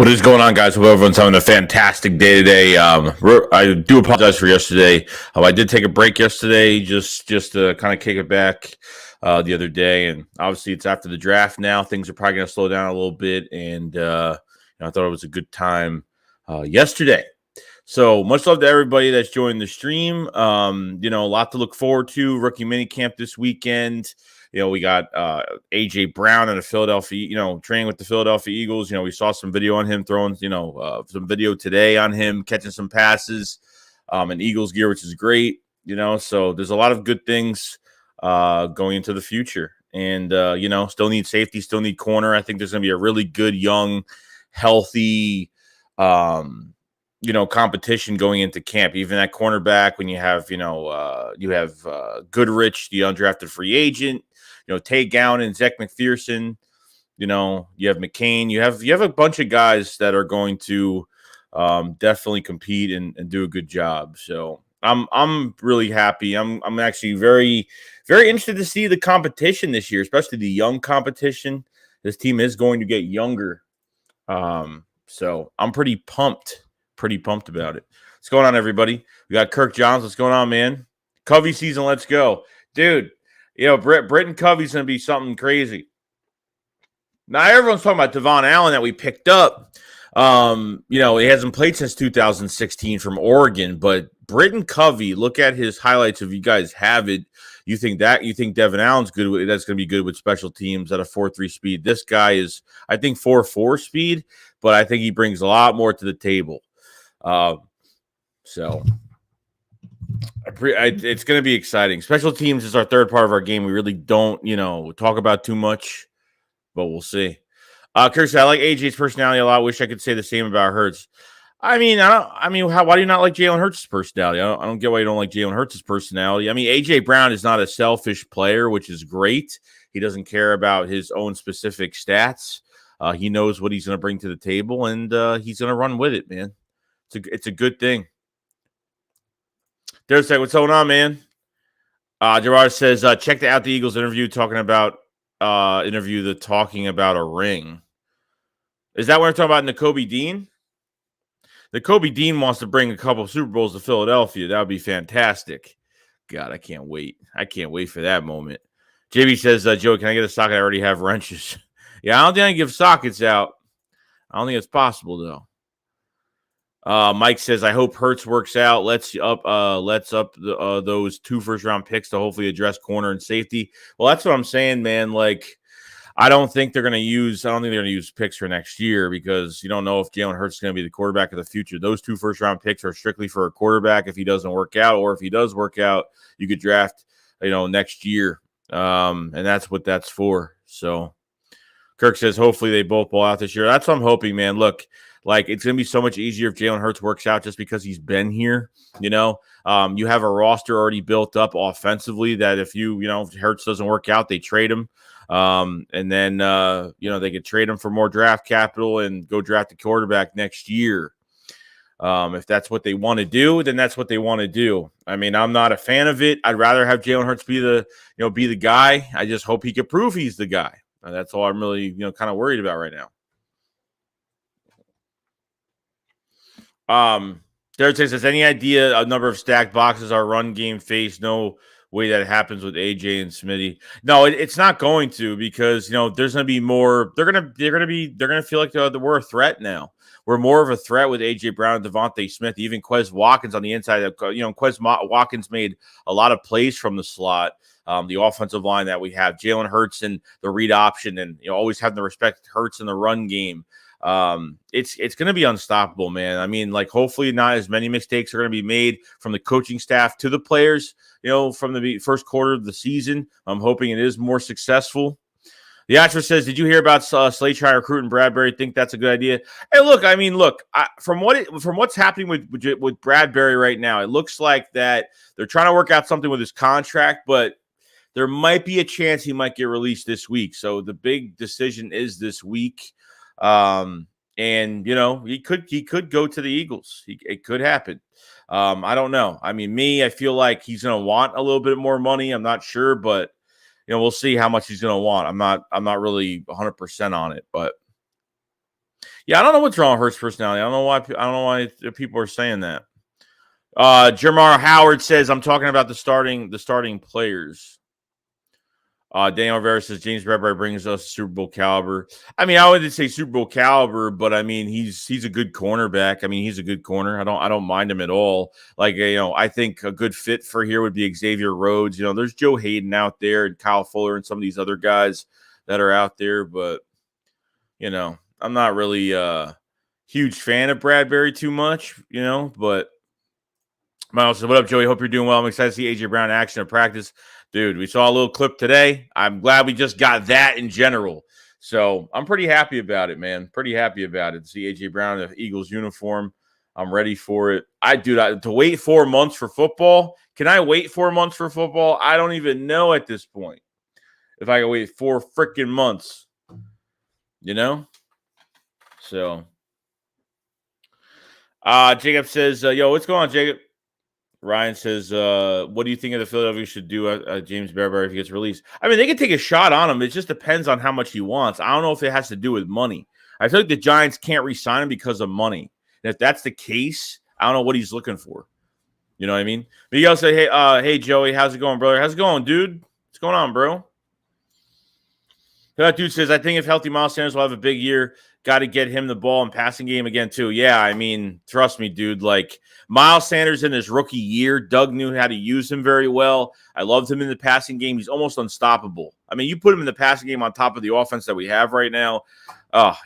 What is going on, guys? Hope everyone's having a fantastic day today. I do apologize for yesterday. I did take a break yesterday just to kind of kick it back the other day. And obviously, it's after the draft now. Things are probably going to slow down a little bit. And I thought it was a good time yesterday. So much love to everybody that's joined the stream. A lot to look forward to. Rookie minicamp this weekend. We got AJ Brown in the Philadelphia, training with the Philadelphia Eagles. We saw some video on him throwing, some video today on him catching some passes in Eagles gear, which is great. So there's a lot of good things going into the future. And, still need safety, still need corner. I think there's going to be a really good, young, healthy, competition going into camp. Even at cornerback, when you have, Goodrich, the undrafted free agent, Tay Gowan and Zach McPherson, you have McCain, you have a bunch of guys that are going to definitely compete and do a good job. So I'm really happy. I'm actually very, very interested to see the competition this year, especially the young competition. This team is going to get younger. So I'm pretty pumped about it. What's going on, everybody? We got Kirk Johns. What's going on, man? Covey season, let's go. Dude, Britton Covey's going to be something crazy. Now, everyone's talking about Devon Allen that we picked up. He hasn't played since 2016 from Oregon, but Britton Covey, look at his highlights if you guys have it. You think Devon Allen's good? That's going to be good with special teams at a 4.3 speed. This guy is, I think, 4.4 speed, but I think he brings a lot more to the table. It's going to be exciting. Special teams is our third part of our game. We really don't, talk about too much, but we'll see. Kirk said, I like AJ's personality a lot. I wish I could say the same about Hurts. Why do you not like Jalen Hurts' personality? I don't get why you don't like Jalen Hurts' personality. AJ Brown is not a selfish player, which is great. He doesn't care about his own specific stats. He knows what he's going to bring to the table, and he's going to run with it, man. It's a good thing. There's what's going on, man? Gerard says, check out the Eagles interview talking about a ring. Is that what we're talking about, Nakobe Dean? Nakobe Dean wants to bring a couple of Super Bowls to Philadelphia. That would be fantastic. God, I can't wait. I can't wait for that moment. JB says, Joe, can I get a socket? I already have wrenches. Yeah, I don't think I can give sockets out. I don't think it's possible, though. Mike says, I hope Hurts works out. Let's up those 2 first-round picks to hopefully address corner and safety. Well, that's what I'm saying, man. I don't think they're going to use picks for next year because you don't know if Jalen Hurts is going to be the quarterback of the future. Those 2 first-round picks are strictly for a quarterback if he doesn't work out, or if he does work out, you could draft, next year. And that's what that's for. So Kirk says, hopefully they both ball out this year. That's what I'm hoping, man. Look, it's going to be so much easier if Jalen Hurts works out just because he's been here, you have a roster already built up offensively that if if Hurts doesn't work out, they trade him. And then, they could trade him for more draft capital and go draft a quarterback next year. If that's what they want to do, then that's what they want to do. I'm not a fan of it. I'd rather have Jalen Hurts be the guy. I just hope he can prove he's the guy. And that's all I'm really, kind of worried about right now. Derek says, any idea a number of stacked boxes our run game face? No way that happens with AJ and Smitty. No, it's not going to, because there's going to be more. They're going to feel like we're a threat now. We're more of a threat with AJ Brown and Devontae Smith, even Quez Watkins on the inside. Quez Watkins made a lot of plays from the slot. The offensive line that we have, Jalen Hurts and the read option, and always having to respect Hurts in the run game. It's going to be unstoppable, man. Hopefully not as many mistakes are going to be made from the coaching staff to the players, from the first quarter of the season. I'm hoping it is more successful. The actress says, did you hear about Slade trying to recruit in Bradbury? Think that's a good idea? Hey, look, from what's happening with Bradbury right now, it looks like that they're trying to work out something with his contract, but there might be a chance he might get released this week. So the big decision is this week. And he could go to the Eagles. It could happen. I don't know. I feel like he's going to want a little bit more money. I'm not sure, but we'll see how much he's going to want. I'm not really 100% on it, but Yeah, I don't know what's wrong with Hurts' personality. I don't know why people are saying that. Jamar Howard says, I'm talking about the starting players. Daniel Rivera says James Bradbury brings us Super Bowl caliber. I mean, I wouldn't say Super Bowl caliber, but I mean he's a good cornerback. I mean, he's a good corner. I don't mind him at all. Like, I think a good fit for here would be Xavier Rhodes. There's Joe Hayden out there and Kyle Fuller and some of these other guys that are out there, but I'm not really a huge fan of Bradbury too much, but Miles says, what up, Joey? Hope you're doing well. I'm excited to see A.J. Brown in action at practice. Dude, we saw a little clip today. I'm glad we just got that in general. So I'm pretty happy about it, man. Pretty happy about it. To see A.J. Brown in the Eagles uniform. I'm ready for it. To wait 4 months for football. Can I wait 4 months for football? I don't even know at this point if I can wait 4 freaking months. So, Jacob says, yo, what's going on, Jacob? Ryan says, what do you think of the Philadelphia should do James Bradbury if he gets released? I mean, they can take a shot on him. It just depends on how much he wants. I don't know if it has to do with money. I feel like the Giants can't re-sign him because of money. And if that's the case, I don't know what he's looking for. You know what I mean? Vigo say, hey, Joey, how's it going, brother? How's it going, dude? What's going on, bro? That dude says, I think if healthy Miles Sanders will have a big year. Got to get him the ball in passing game again, too. Yeah, I mean, trust me, dude. Like, Miles Sanders in his rookie year, Doug knew how to use him very well. I loved him in the passing game. He's almost unstoppable. I mean, you put him in the passing game on top of the offense that we have right now.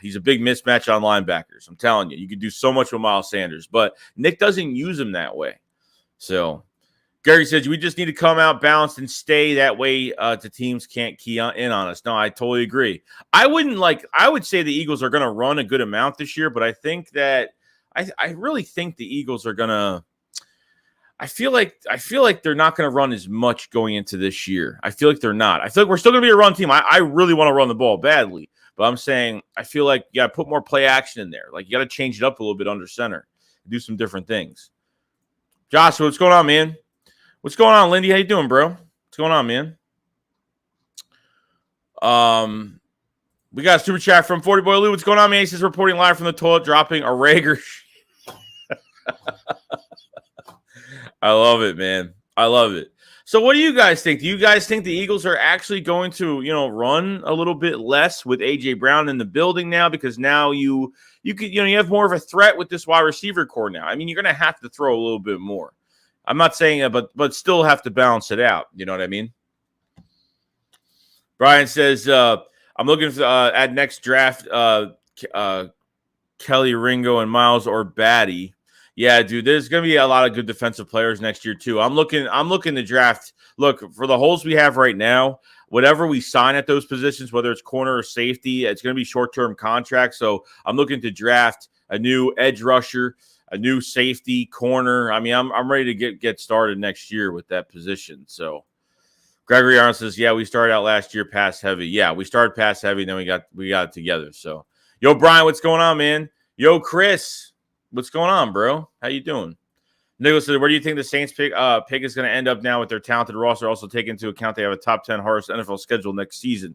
He's a big mismatch on linebackers. I'm telling you, you could do so much with Miles Sanders. But Nick doesn't use him that way. So, Gary says, we just need to come out balanced and stay that way the teams can't key in on us. No, I totally agree. I would say the Eagles are going to run a good amount this year, but I think that I really think the Eagles are going to I feel like they're not going to run as much going into this year. I feel like they're not. I feel like we're still going to be a run team. I really want to run the ball badly, but I'm saying I feel like you got to put more play action in there. Like you got to change it up a little bit under center, do some different things. Joshua, what's going on, man? What's going on, Lindy? How you doing, bro? What's going on, man? We got a super chat from 40 Boy Lou. What's going on, man? He says reporting live from the toilet, dropping a Rager. I love it, man. I love it. So what do you guys think? Do you guys think the Eagles are actually going to, run a little bit less with A.J. Brown in the building now? Because now you have more of a threat with this wide receiver core now. I mean, you're going to have to throw a little bit more. I'm not saying it, but still have to balance it out. You know what I mean? Brian says, I'm looking for at next draft, Kelly, Ringo, and Miles or Batty. Yeah, dude, there's going to be a lot of good defensive players next year too. I'm looking to draft. Look, for the holes we have right now, whatever we sign at those positions, whether it's corner or safety, it's going to be short-term contracts. So I'm looking to draft a new edge rusher, a new safety, corner. I mean, I'm ready to get started next year with that position. So Gregory Arnold says, yeah, we started out last year pass heavy. Yeah, we started pass heavy, and then we got it together. So, yo, Brian, what's going on, man? Yo, Chris, what's going on, bro? How you doing? Nicholas says, where do you think the Saints pick is going to end up now with their talented roster? Also take into account they have a top 10 hardest NFL schedule next season.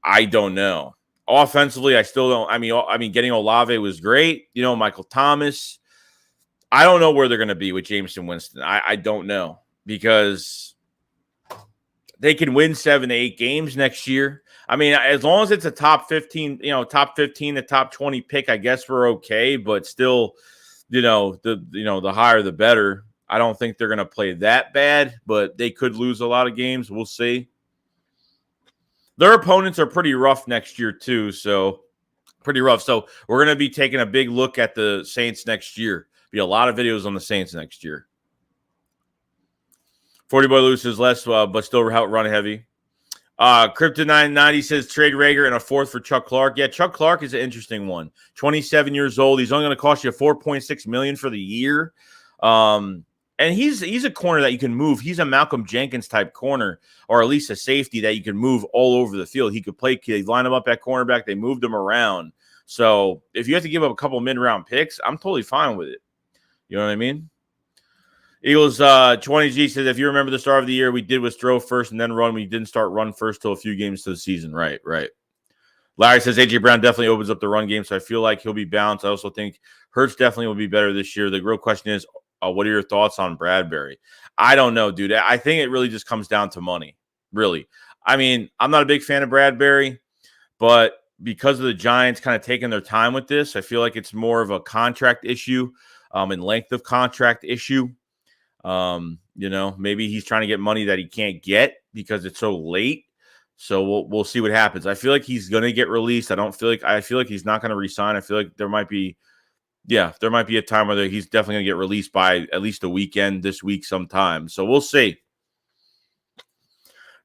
I don't know. Offensively, I still don't. I mean, getting Olave was great. Michael Thomas. I don't know where they're going to be with Jameson Winston. I don't know because they can win 7 to 8 games next year. I mean, as long as it's a top 15, top 15 to top 20 pick, I guess we're okay. But still, the higher the better. I don't think they're going to play that bad, but they could lose a lot of games. We'll see. Their opponents are pretty rough next year too, so pretty rough. So we're going to be taking a big look at the Saints next year. Be a lot of videos on the Saints next year. 40 Boy Loose is less, but still run heavy. Kryptonite90 says trade Rager and a fourth for Chuck Clark. Yeah, Chuck Clark is an interesting one. 27 years old. He's only going to cost you $4.6 million for the year. And he's a corner that you can move. He's a Malcolm Jenkins type corner, or at least a safety that you can move all over the field. He could play. They line him up at cornerback. They moved him around. So if you have to give up a couple mid-round picks, I'm totally fine with it. You know what I mean? Eagles 20G says, if you remember the start of the year, we did was throw first and then run. We didn't start run first till a few games to the season. Right. Larry says A.J. Brown definitely opens up the run game, so I feel like he'll be balanced. I also think Hurts definitely will be better this year. The real question is, what are your thoughts on Bradbury? I don't know, dude. I think it really just comes down to money, really. I mean, I'm not a big fan of Bradbury, but because of the Giants kind of taking their time with this, I feel like it's more of a contract issue and length of contract issue. Maybe he's trying to get money that he can't get because it's so late. So we'll see what happens. I feel like he's going to get released. I feel like he's not going to resign. I feel like there might be a time where he's definitely going to get released by at least a weekend this week sometime. So we'll see.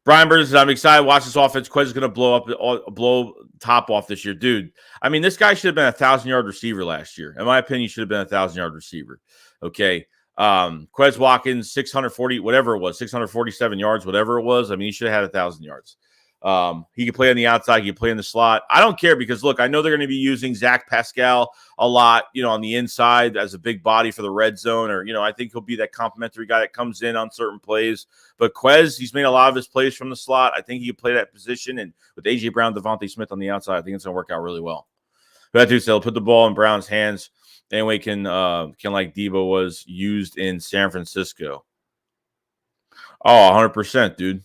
Brian Burns says, I'm excited to watch this offense. Quez is going to blow top off this year. Dude, I mean, this guy should have been a 1,000-yard receiver last year. In my opinion, he should have been a 1,000-yard receiver. Okay. Quez Watkins, 640, whatever it was, 647 yards, whatever it was. I mean, he should have had 1,000 yards. He can play on the outside. He can play in the slot. I don't care because, look, I know they're going to be using Zach Pascal a lot, on the inside as a big body for the red zone. Or, I think he'll be that complimentary guy that comes in on certain plays. But Quez, he's made a lot of his plays from the slot. I think he can play that position. And with A.J. Brown, Devontae Smith on the outside, I think it's going to work out really well. But that dude said, put the ball in Brown's hands. Anyway, can like Debo was used in San Francisco. Oh, 100%, dude.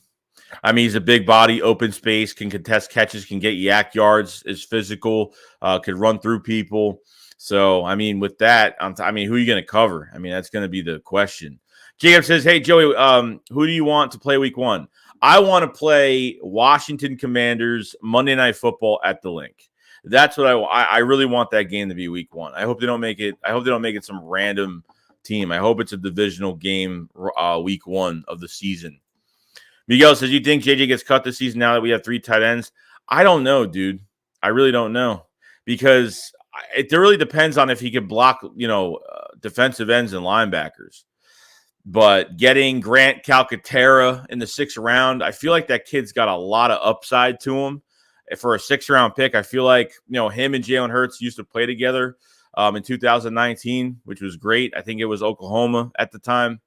I mean, he's a big body, open space, can contest catches, can get yak yards, is physical, could run through people. So, I mean, with that, who are you going to cover? I mean, that's going to be the question. Jacob says, hey, Joey, who do you want to play week 1? I want to play Washington Commanders Monday Night Football at the Link. That's what I really want that game to be week 1. I hope they don't make it. I hope they don't make it some random team. I hope it's a divisional game week 1 of the season. Miguel says, you think JJ gets cut this season now that we have 3 tight ends? I don't know, dude. I really don't know because it really depends on if he can block, defensive ends and linebackers. But getting Grant Calcaterra in the 6th round, I feel like that kid's got a lot of upside to him. For a 6th-round pick, I feel like, him and Jalen Hurts used to play together in 2019, which was great. I think it was Oklahoma at the time.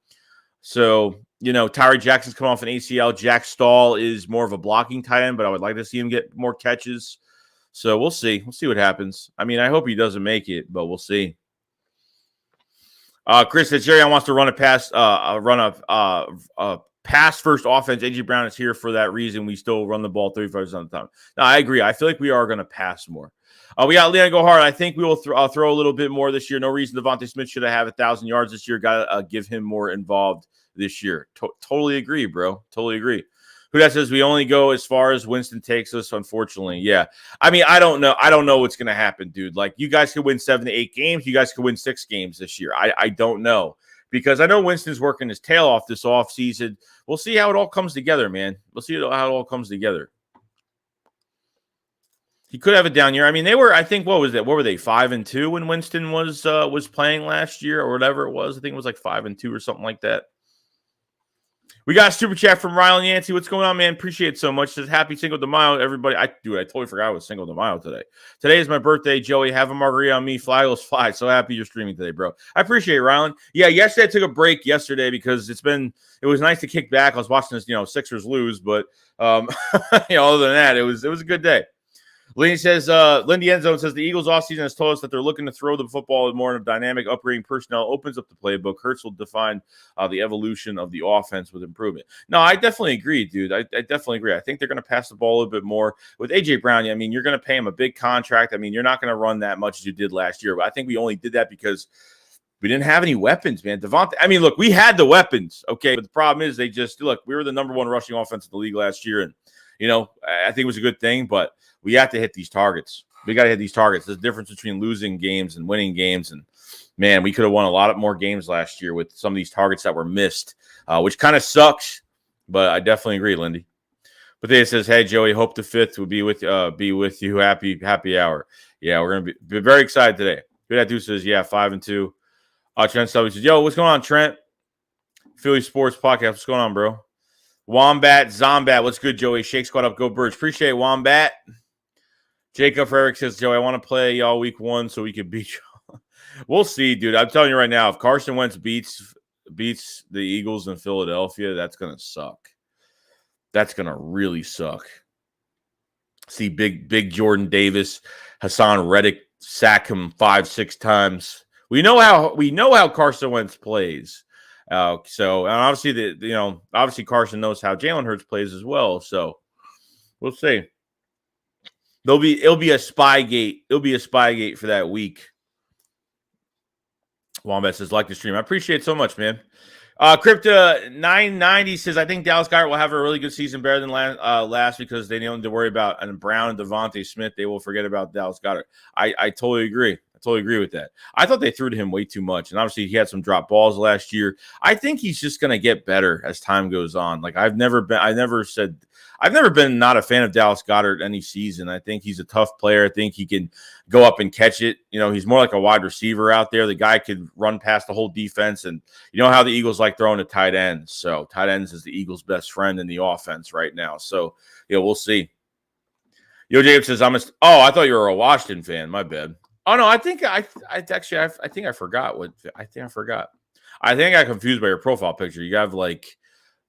So, Tyree Jackson's come off an ACL. Jack Stahl is more of a blocking tight end, but I would like to see him get more catches. So we'll see. We'll see what happens. I mean, I hope he doesn't make it, but we'll see. Chris says, Jerry, I wants to run a pass first offense. A.J. Brown is here for that reason. We still run the ball 35% of the time. No, I agree. I feel like we are going to pass more. We got Leon Go Hard. I think we will throw a little bit more this year. No reason Devontae Smith should have 1,000 yards this year. Got to give him more involved this year. Totally agree, bro. Totally agree. Who that says we only go as far as Winston takes us, unfortunately. Yeah. I mean, I don't know. I don't know what's going to happen, dude. Like, you guys could win 7 to 8 games. You guys could win 6 games this year. I don't know. Because I know Winston's working his tail off this offseason. We'll see how it all comes together, man. We'll see how it all comes together. He could have a down year. I mean, they were, I think, what was that? What were they, 5-2 when Winston was playing last year or whatever it was? I think it was like 5-2 or something like that. We got a super chat from Rylan Yancey. What's going on, man? Appreciate it so much. Says happy Cinco de Mayo, everybody. I totally forgot it was Cinco de Mayo today. Today is my birthday, Joey. Have a margarita on me. Fly, Eagles, fly. So happy you're streaming today, bro. I appreciate it, Rylan. Yeah, yesterday I took a break because it was nice to kick back. I was watching this, Sixers lose, but other than that, it was a good day. Lindy Endzone says the Eagles offseason has told us that they're looking to throw the football more in a dynamic, upgrading personnel opens up the playbook. Hurts will define the evolution of the offense with improvement. No, I definitely agree, dude. I definitely agree. I think they're going to pass the ball a little bit more. With A.J. Brown, I mean, you're going to pay him a big contract. I mean, you're not going to run that much as you did last year. But I think we only did that because we didn't have any weapons, man. Devontae, I mean, look, we had the weapons, okay? But the problem is we were the number 1 rushing offense in the league last year. And, I think it was a good thing, but we have to hit these targets. We got to hit these targets. There's a difference between losing games and winning games. And, man, we could have won a lot more games last year with some of these targets that were missed, which kind of sucks. But I definitely agree, Lindy. But then it says, hey, Joey, hope the 5th will be with you. Happy hour. Yeah, we're going to be very excited today. Who that dude says, yeah, 5-2. Trent Stubby says, yo, what's going on, Trent? Philly Sports Podcast. What's going on, bro? Wombat, Zombat. What's good, Joey? Shake Squad up. Go Birds. Appreciate it, Wombat. Jacob Eric says, Joey, I want to play y'all week 1 so we can beat you. We'll see, dude. I'm telling you right now, if Carson Wentz beats the Eagles in Philadelphia, that's going to suck. That's going to really suck. See big Jordan Davis, Hassan Reddick sack him 5-6 times. We know how Carson Wentz plays. So and obviously obviously Carson knows how Jalen Hurts plays as well. So we'll see. It'll be a Spygate. It'll be a Spygate for that week. Wombat says, like the stream. I appreciate it so much, man. Crypta 990 says, I think Dallas Goedert will have a really good season, better than last because they don't need to worry about Brown and Devontae Smith. They will forget about Dallas Goedert. I totally agree. I totally agree with that. I thought they threw to him way too much, and obviously he had some drop balls last year. I think he's just going to get better as time goes on. Like I've never been not a fan of Dallas Goedert any season. I think he's a tough player. I think he can go up and catch it. You know, he's more like a wide receiver out there. The guy could run past the whole defense, and you know how the Eagles like throwing to tight ends. So tight ends is the Eagles' best friend in the offense right now. So we'll see. Yo, Jacob says, I thought you were a Washington fan. My bad. Oh no, I think I forgot what I think I forgot. I think I got confused by your profile picture. You have like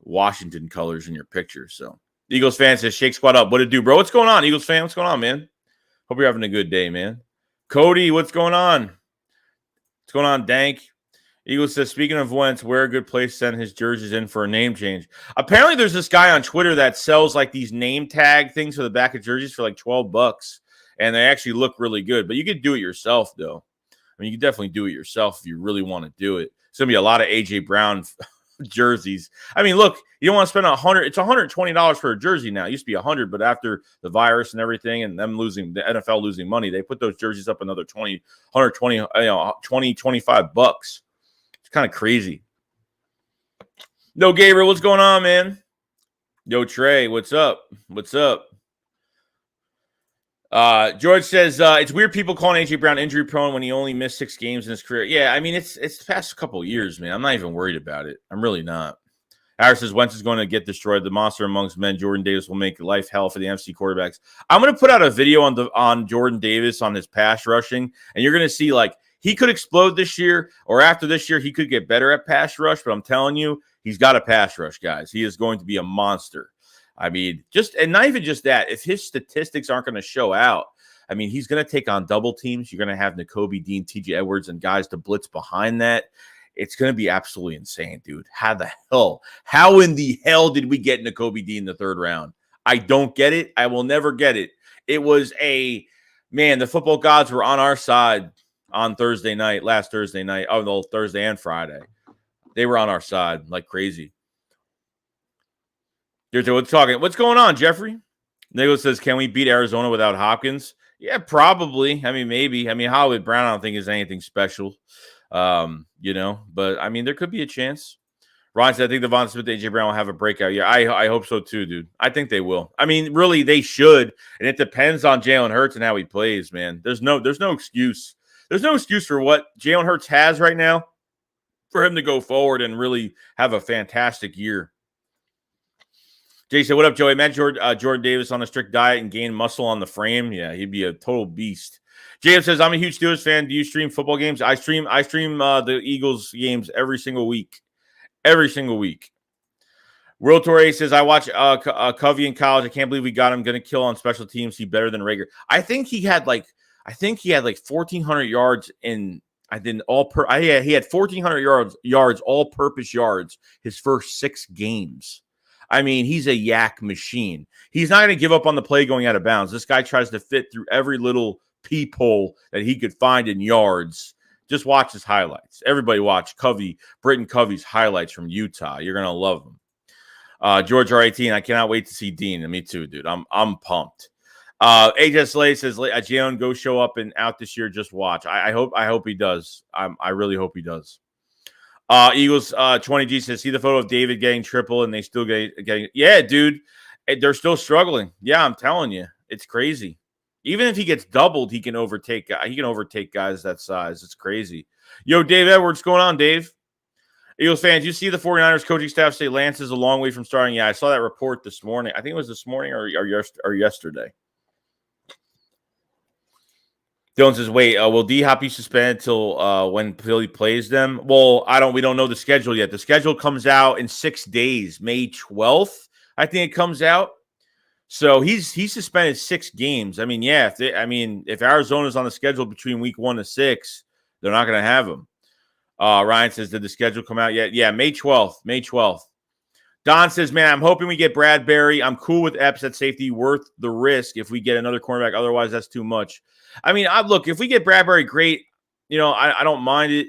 Washington colors in your picture. So Eagles fan says, Shake Squad up. What it do, bro? What's going on, Eagles fan? What's going on, man? Hope you're having a good day, man. Cody, what's going on? What's going on, Dank? Eagles says, speaking of Wentz, where a good place to send his jerseys in for a name change. Apparently, there's this guy on Twitter that sells like these name tag things for the back of jerseys for like $12. And they actually look really good. But you could do it yourself, though. I mean, you can definitely do it yourself if you really want to do it. It's going to be a lot of A.J. Brown jerseys. I mean, look, you don't want to spend $100. It's $120 for a jersey now. It used to be $100, but after the virus and everything and them losing, the NFL losing money, they put those jerseys up another $20, $25. It's kind of crazy. No, Gabriel, what's going on, man? Yo, Trey, what's up? What's up? George says, it's weird people calling A.J. Brown injury prone when he only missed 6 games in his career. Yeah, I mean, it's the past couple of years, man. I'm not even worried about it. I'm really not. Harris says, Wentz is going to get destroyed. The monster amongst men, Jordan Davis, will make life hell for the NFC quarterbacks. I'm going to put out a video on Jordan Davis on his pass rushing, and you're going to see, like, he could explode this year, or after this year, he could get better at pass rush, but I'm telling you, he's got a pass rush, guys. He is going to be a monster. I mean, and not even just that. If his statistics aren't going to show out, I mean, he's going to take on double teams. You're going to have Nakobe Dean, T.J. Edwards, and guys to blitz behind that. It's going to be absolutely insane, dude. How in the hell did we get Nakobe Dean in the 3rd round? I don't get it. I will never get it. It was the football gods were on our side on last Thursday night. Oh, no, Thursday and Friday. They were on our side like crazy. What's going on, Jeffrey? Nicholas says, can we beat Arizona without Hopkins? Yeah, probably. I mean, maybe. I mean, Hollywood Brown, I don't think is anything special. But I mean, there could be a chance. Ron said, I think Devontae Smith and AJ Brown will have a breakout. Yeah, I hope so too, dude. I think they will. I mean, really, they should. And it depends on Jalen Hurts and how he plays, man. There's no excuse. There's no excuse for what Jalen Hurts has right now for him to go forward and really have a fantastic year. Jay said, what up, Joey? Matt Jordan Davis on a strict diet and gain muscle on the frame. Yeah, he'd be a total beast. Jacob says, I'm a huge Steelers fan. Do you stream football games? I stream the Eagles games every single week. Every single week. World Tour A says, I watch Covey in college. I can't believe we got him. Going to kill on special teams. He's better than Rager. I think he had like 1,400 yards in. He had 1,400 yards, all-purpose yards his first 6 games. I mean, he's a yak machine. He's not going to give up on the play going out of bounds. This guy tries to fit through every little peephole that he could find in yards. Just watch his highlights. Everybody watch Britton Covey's highlights from Utah. You're going to love them. George R18, I cannot wait to see Dean. And me too, dude. I'm pumped. AJ Slay says, Jalen, go show up and out this year. Just watch. I hope he does. I really hope he does. Eagles 20G says, see the photo of David getting triple and they still getting. Yeah, dude, they're still struggling. Yeah, I'm telling you, it's crazy. Even if he gets doubled, he can overtake guys that size. It's crazy. Yo, Dave Edwards, what's going on, Dave? Eagles fans, you see the 49ers coaching staff say Lance is a long way from starting. Yeah, I saw that report this morning. I think it was this morning or yesterday. Dylan says, wait, will D-Hop be suspended until when Philly plays them? Well, we don't know the schedule yet. The schedule comes out in 6 days. May 12th, I think it comes out. So he's suspended 6 games. I mean, yeah, if Arizona's on the schedule between week 1 to 6, they're not going to have him. Ryan says, did the schedule come out yet? Yeah, May 12th. May 12th. Don says, man, I'm hoping we get Bradbury. I'm cool with Epps at safety, worth the risk if we get another cornerback. Otherwise, that's too much. I mean, look, if we get Bradbury, great. I don't mind it.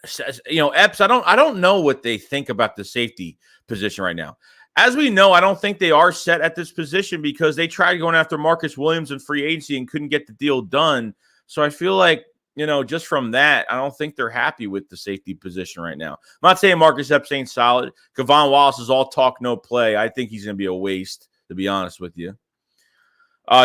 Epps, I don't know what they think about the safety position right now. As we know, I don't think they are set at this position because they tried going after Marcus Williams in free agency and couldn't get the deal done. So I feel like, just from that, I don't think they're happy with the safety position right now. I'm not saying Marcus Epps ain't solid. Kevon Wallace is all talk, no play. I think he's going to be a waste, to be honest with you.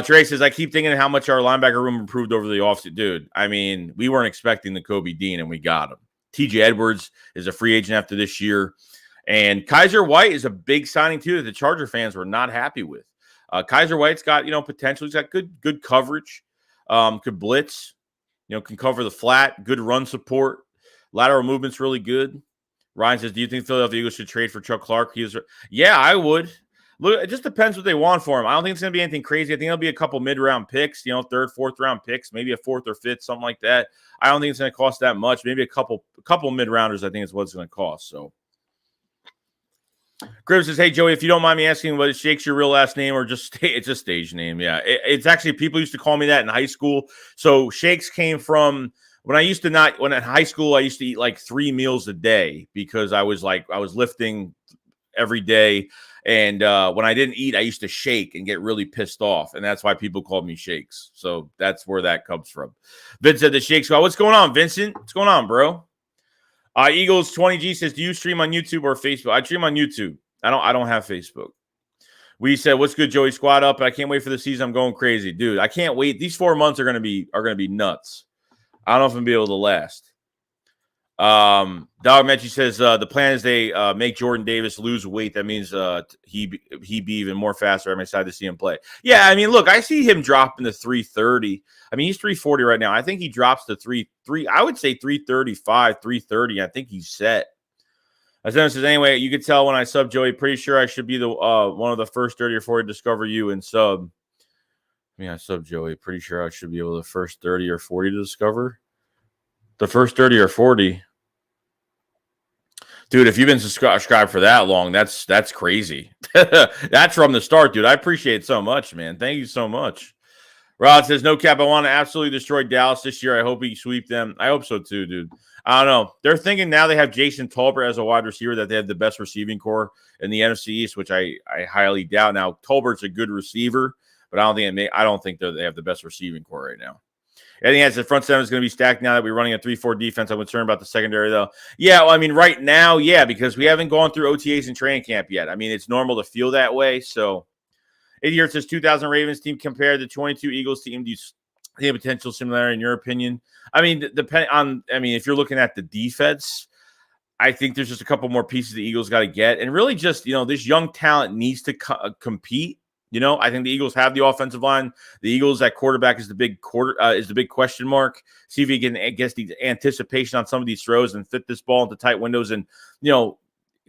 Trey says, I keep thinking how much our linebacker room improved over the offseason. Dude, I mean, we weren't expecting the Kobe Dean, and we got him. TJ Edwards is a free agent after this year. And Kaiser White is a big signing, too, that the Charger fans were not happy with. Kaiser White's got, potential. He's got good coverage, could blitz, can cover the flat, good run support. Lateral movement's really good. Ryan says, do you think Philadelphia Eagles should trade for Chuck Clark? Yeah, I would. Look, it just depends what they want for him. I don't think it's going to be anything crazy. I think it'll be a couple mid-round picks, third, fourth-round picks, maybe a fourth or fifth, something like that. I don't think it's going to cost that much. Maybe a couple mid-rounders, I think is what it's going to cost. So, Gribb says, hey, Joey, if you don't mind me asking, what is Shake's your real last name or it's a stage name? Yeah, it's actually, people used to call me that in high school. So Shakes came from when in high school, I used to eat like 3 meals a day because I was lifting every day. And when I didn't eat, I used to shake and get really pissed off. And that's why people called me Shakes. So that's where that comes from. Vince said the Shakes. What's going on, Vincent? What's going on, bro? Eagles 20G says, do you stream on YouTube or Facebook? I stream on YouTube. I don't have Facebook. We said, what's good, Joey? Squad up. I can't wait for the season. I'm going crazy. Dude, I can't wait. These 4 months are gonna be nuts. I don't know if I'm gonna be able to last. Dog Mechie says the plan is they make Jordan Davis lose weight. That means he be even more faster. I'm excited to see him play. Yeah, I mean, look, I see him dropping to 330. I mean, he's 340 right now. I think he drops to 3. I would say 335, 330. I think he's set. As Dennis says, anyway, you could tell when I sub Joey. Pretty sure I should be the one of the first 30 or 40 to discover you and sub. I mean, I sub Joey. Pretty sure I should be able the first 30 or 40 to discover. The first 30 or 40. Dude, if you've been subscribed for that long, that's crazy. That's from the start, dude. I appreciate it so much, man. Thank you so much. Rod says, no cap, I want to absolutely destroy Dallas this year. I hope we sweep them. I hope so too, dude. I don't know. They're thinking now they have Jason Tolbert as a wide receiver that they have the best receiving core in the NFC East, which I highly doubt. Now, Tolbert's a good receiver, but I don't think they have the best receiving core right now. I think the front seven is going to be stacked now that we're running a 3-4 defense. I'm concerned about the secondary, though. Yeah, well, I mean, right now, yeah, because we haven't gone through OTAs and training camp yet. I mean, it's normal to feel that way. So, here it says 2000 Ravens team compared to 22 Eagles team. Do you see a potential similarity in your opinion? I mean, if you're looking at the defense, I think there's just a couple more pieces the Eagles got to get. And really just, this young talent needs to compete. I think the Eagles have the offensive line. The Eagles at quarterback is the big question mark. See if he can get the anticipation on some of these throws and fit this ball into tight windows and,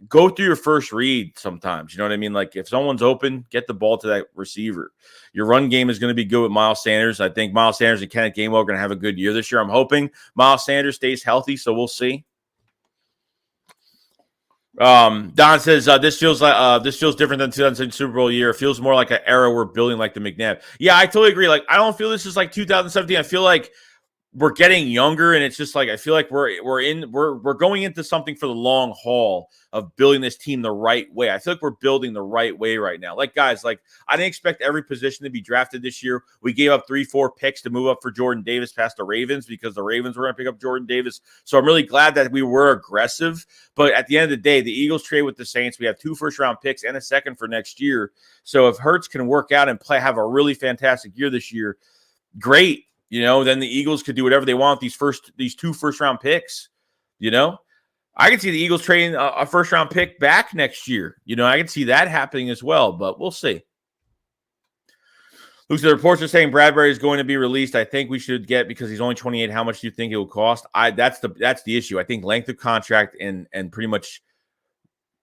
go through your first read sometimes. You know what I mean? Like if someone's open, get the ball to that receiver. Your run game is going to be good with Miles Sanders. I think Miles Sanders and Kenneth Gainwell are going to have a good year this year. I'm hoping Miles Sanders stays healthy, so we'll see. Don says this feels different than 2007 Super Bowl year. It feels more like an era we're building like the McNabb. Yeah, I totally agree. Like I don't feel this is like 2017. I feel like we're getting younger, and it's just like I feel like we're going into something for the long haul of building this team the right way. I feel like we're building the right way right now. Like guys, like I didn't expect every position to be drafted this year. We gave up 3-4 picks to move up for Jordan Davis past the Ravens because the Ravens were going to pick up Jordan Davis. So I'm really glad that we were aggressive. But at the end of the day, the Eagles trade with the Saints. We have 2 first-round picks and a second for next year. So if Hurts can work out and have a really fantastic year this year, great. Then the Eagles could do whatever they want with these 2 first-round picks. I can see the Eagles trading a first-round pick back next year. I can see that happening as well, but we'll see. Luke, the reports are saying Bradbury is going to be released. I think we should get because he's only 28. How much do you think it will cost? That's the issue. I think length of contract and pretty much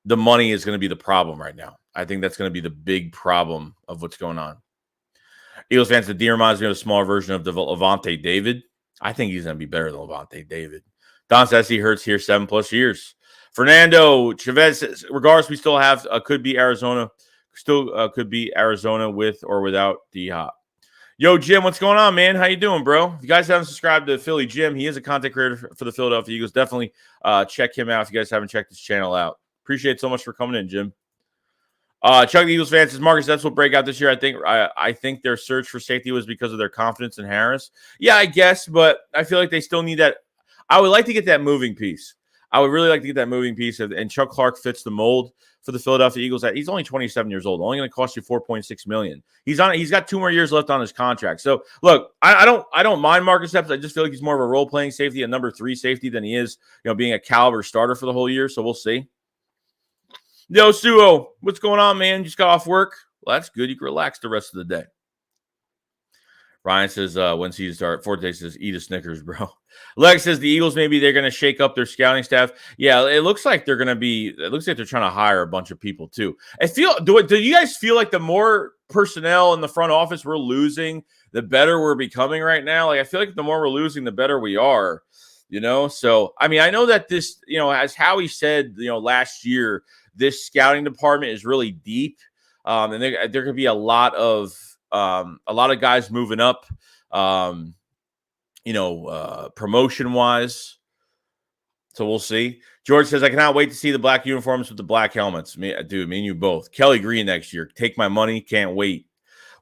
the money is going to be the problem right now. I think that's going to be the big problem of what's going on. Eagles fans, the D reminds me of a smaller version of the Levante David. I think he's going to be better than Levante David. Don says he hurts here 7+ years. Fernando Chavez says, regardless, we still have could be Arizona with or without D-Hop. Yo, Jim, what's going on, man? How you doing, bro? If you guys haven't subscribed to Philly Jim, he is a content creator for the Philadelphia Eagles. Definitely check him out if you guys haven't checked his channel out. Appreciate it so much for coming in, Jim. Chuck the Eagles fans says Marcus Epps will break out this year. I think their search for safety was because of their confidence in Harris. Yeah, I guess, but I feel like they still need that. I would like to get that moving piece. I would really like to get that moving piece, and Chuck Clark fits the mold for the Philadelphia Eagles. He's only 27 years old, only going to cost you $4.6 million. He's got 2 more years left on his contract. So look, I don't mind Marcus Epps. I just feel like he's more of a role playing safety, a number 3 safety, than he is, being a caliber starter for the whole year. So we'll see. Yo, Suo, what's going on, man? Just got off work? Well, that's good. You can relax the rest of the day. Ryan says, when season start? Forte says, eat a Snickers, bro. Lex says the Eagles, maybe they're going to shake up their scouting staff. Yeah, it looks like they're trying to hire a bunch of people too. Do you guys feel like the more personnel in the front office we're losing, the better we're becoming right now? Like, I feel like the more we're losing, the better we are, So, I mean, I know that this, as Howie said, last year, this scouting department is really deep. And there could be a lot of guys moving up, promotion wise. So we'll see. George says, I cannot wait to see the black uniforms with the black helmets. Me and you both. Kelly Green next year. Take my money. Can't wait.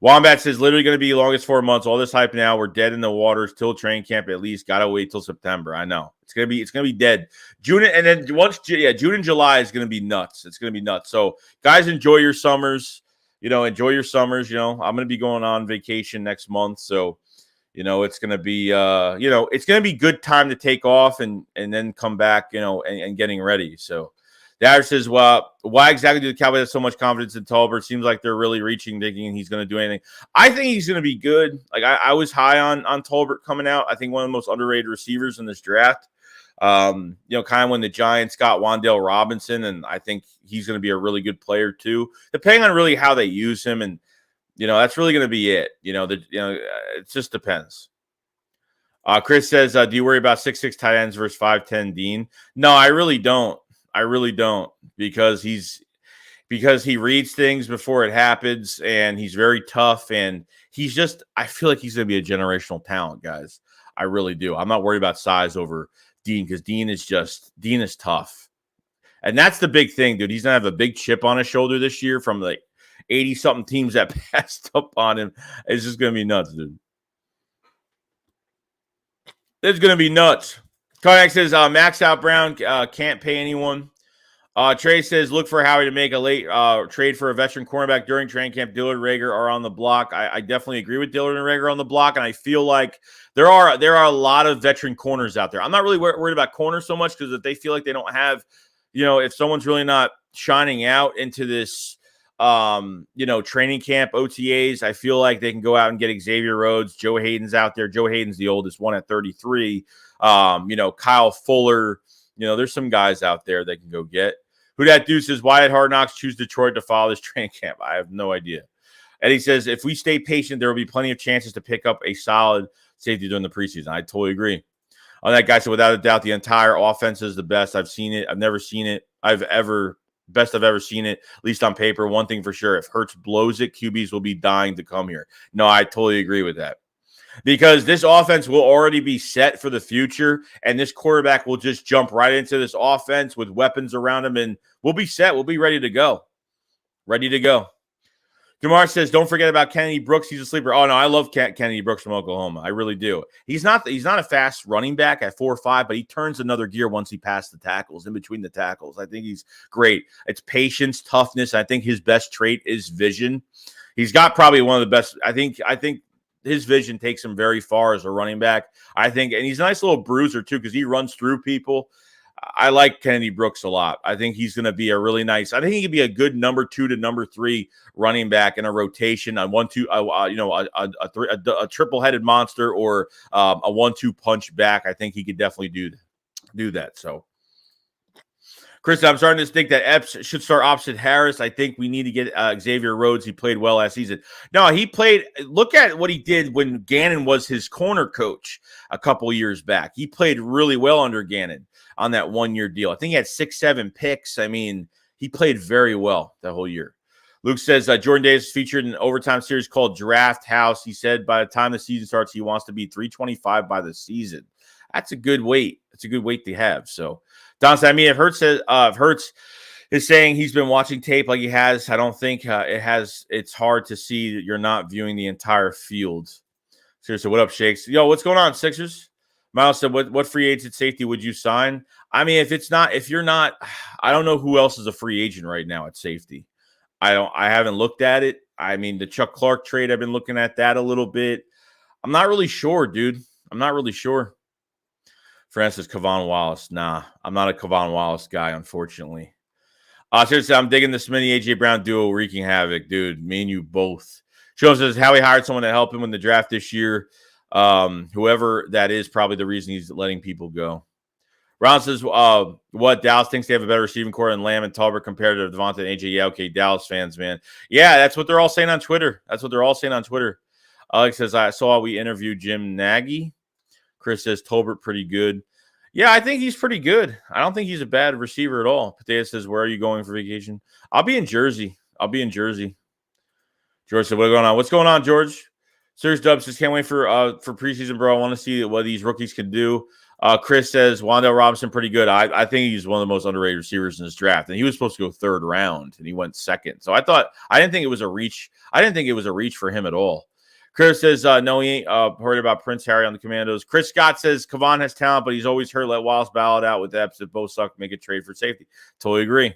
Wombat says, literally going to be the longest 4 months. All this hype now. We're dead in the waters till training camp at least. Gotta wait till September. I know. It's gonna be dead. June and July is gonna be nuts. It's gonna be nuts. So guys, enjoy your summers. Enjoy your summers. I'm gonna be going on vacation next month. So, it's gonna be it's gonna be good time to take off and then come back, and getting ready. So the average says, well, why exactly do the Cowboys have so much confidence in Tolbert? Seems like they're really reaching, thinking he's going to do anything. I think he's going to be good. Like, I was high on Tolbert coming out. I think one of the most underrated receivers in this draft. Kind of when the Giants got Wan'Dale Robinson, and I think he's going to be a really good player too, depending on really how they use him. And, that's really going to be it. It just depends. Chris says, do you worry about 6'6" tight ends versus 5'10" Dean? No, I really don't. Because he reads things before it happens, and he's very tough, and I feel like he's going to be a generational talent, guys. I really do. I'm not worried about size over Dean, because Dean is tough. And that's the big thing, dude. He's going to have a big chip on his shoulder this year from like 80-something teams that passed up on him. It's just going to be nuts, dude. It's going to be nuts. Kodak says, max out Brown, can't pay anyone. Trey says, look for Howie to make a late trade for a veteran cornerback during training camp. Dillard and Rager are on the block. I definitely agree with Dillard and Rager on the block, and I feel like there are a lot of veteran corners out there. I'm not really worried about corners so much, because if they feel like they don't have, if someone's really not shining out into this, training camp, OTAs, I feel like they can go out and get Xavier Rhodes. Joe Hayden's out there. Joe Hayden's the oldest one at 33. Kyle Fuller. There's some guys out there they can go get. Who that dude says, why did Hard Knocks choose Detroit to follow this training camp? I have no idea. And he says, if we stay patient, there will be plenty of chances to pick up a solid safety during the preseason. I totally agree. On that guy said, without a doubt, the entire offense is the best. I've seen it. I've never seen it. Best I've ever seen it, at least on paper. One thing for sure, if Hurts blows it, QBs will be dying to come here. No, I totally agree with that. Because this offense will already be set for the future, and this quarterback will just jump right into this offense with weapons around him, and we'll be set. We'll be ready to go. Jamar says, don't forget about Kennedy Brooks. He's a sleeper. Oh, no, I love Kennedy Brooks from Oklahoma. I really do. He's not a fast running back at 4.5, but he turns another gear once he passes the tackles, in between the tackles. I think he's great. It's patience, toughness. I think his best trait is vision. He's got probably one of the best. I think his vision takes him very far as a running back. And he's a nice little bruiser too, because he runs through people. I like Kennedy Brooks a lot. I think he's going to be I think he could be a good number 2 to number 3 running back in a rotation, a 1-2, a triple-headed monster, or a 1-2 punch back. I think he could definitely do that. So Chris, I'm starting to think that Epps should start opposite Harris. I think we need to get Xavier Rhodes. He played well last season. No, he played. Look at what he did when Gannon was his corner coach a couple years back. He played really well under Gannon on that 1-year deal. I think he had 6-7 picks. I mean, he played very well that whole year. Luke says Jordan Davis featured in an overtime series called Draft House. He said by the time the season starts, he wants to be 325 by the season. That's a good weight. That's a good weight to have. So, Don said, I mean, if Hurts is saying he's been watching tape like he has, I don't think it's hard to see that you're not viewing the entire field. Seriously, what up, Shakes? Yo, what's going on, Sixers? Miles said, what free agent safety would you sign? I mean, if you're not, I don't know who else is a free agent right now at safety. I haven't looked at it. I mean, the Chuck Clark trade, I've been looking at that a little bit. I'm not really sure, dude. I'm not really sure. Francis Kevon Wallace. Nah, I'm not a Kevon Wallace guy, unfortunately. Seriously, I'm digging the Smitty AJ Brown duo wreaking havoc, dude. Me and you both. Shows says how he hired someone to help him in the draft this year. Whoever that is, probably the reason he's letting people go. Ron says, what Dallas thinks they have a better receiving core than Lamb and Talbot compared to Devonta and AJ. Yeah, okay, Dallas fans, man. Yeah, that's what they're all saying on Twitter. Alex says, I saw we interviewed Jim Nagy. Chris says, Tolbert pretty good. Yeah, I think he's pretty good. I don't think he's a bad receiver at all. Potato says, where are you going for vacation? I'll be in Jersey. George said, what's going on? What's going on, George? Serious Dub says, can't wait for preseason, bro. I want to see what these rookies can do. Chris says, Wan'Dale Robinson pretty good. I think he's one of the most underrated receivers in this draft. And he was supposed to go 3rd round, and he went 2nd. So I didn't think it was a reach. I didn't think it was a reach for him at all. Chris says, no, he ain't heard about Prince Harry on the Commandos. Chris Scott says, Kevon has talent, but he's always hurt. Let Wallace battle it out with Epps. If both suck, make a trade for safety. Totally agree.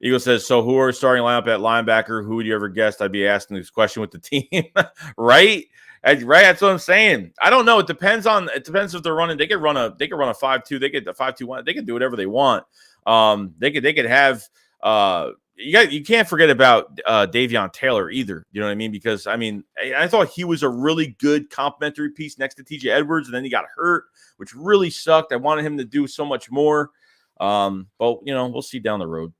Eagle says, so who are starting lineup at linebacker? Who would you ever guess? I'd be asking this question with the team. Right? Right. That's what I'm saying. I don't know. It depends if they're running. They could run a 5-2. They get the 5-2-1. They can do whatever they want. They could have you can't forget about Davion Taylor either. You know what I mean? Because I thought he was a really good complementary piece next to TJ Edwards, and then he got hurt, which really sucked. I wanted him to do so much more. But we'll see down the road.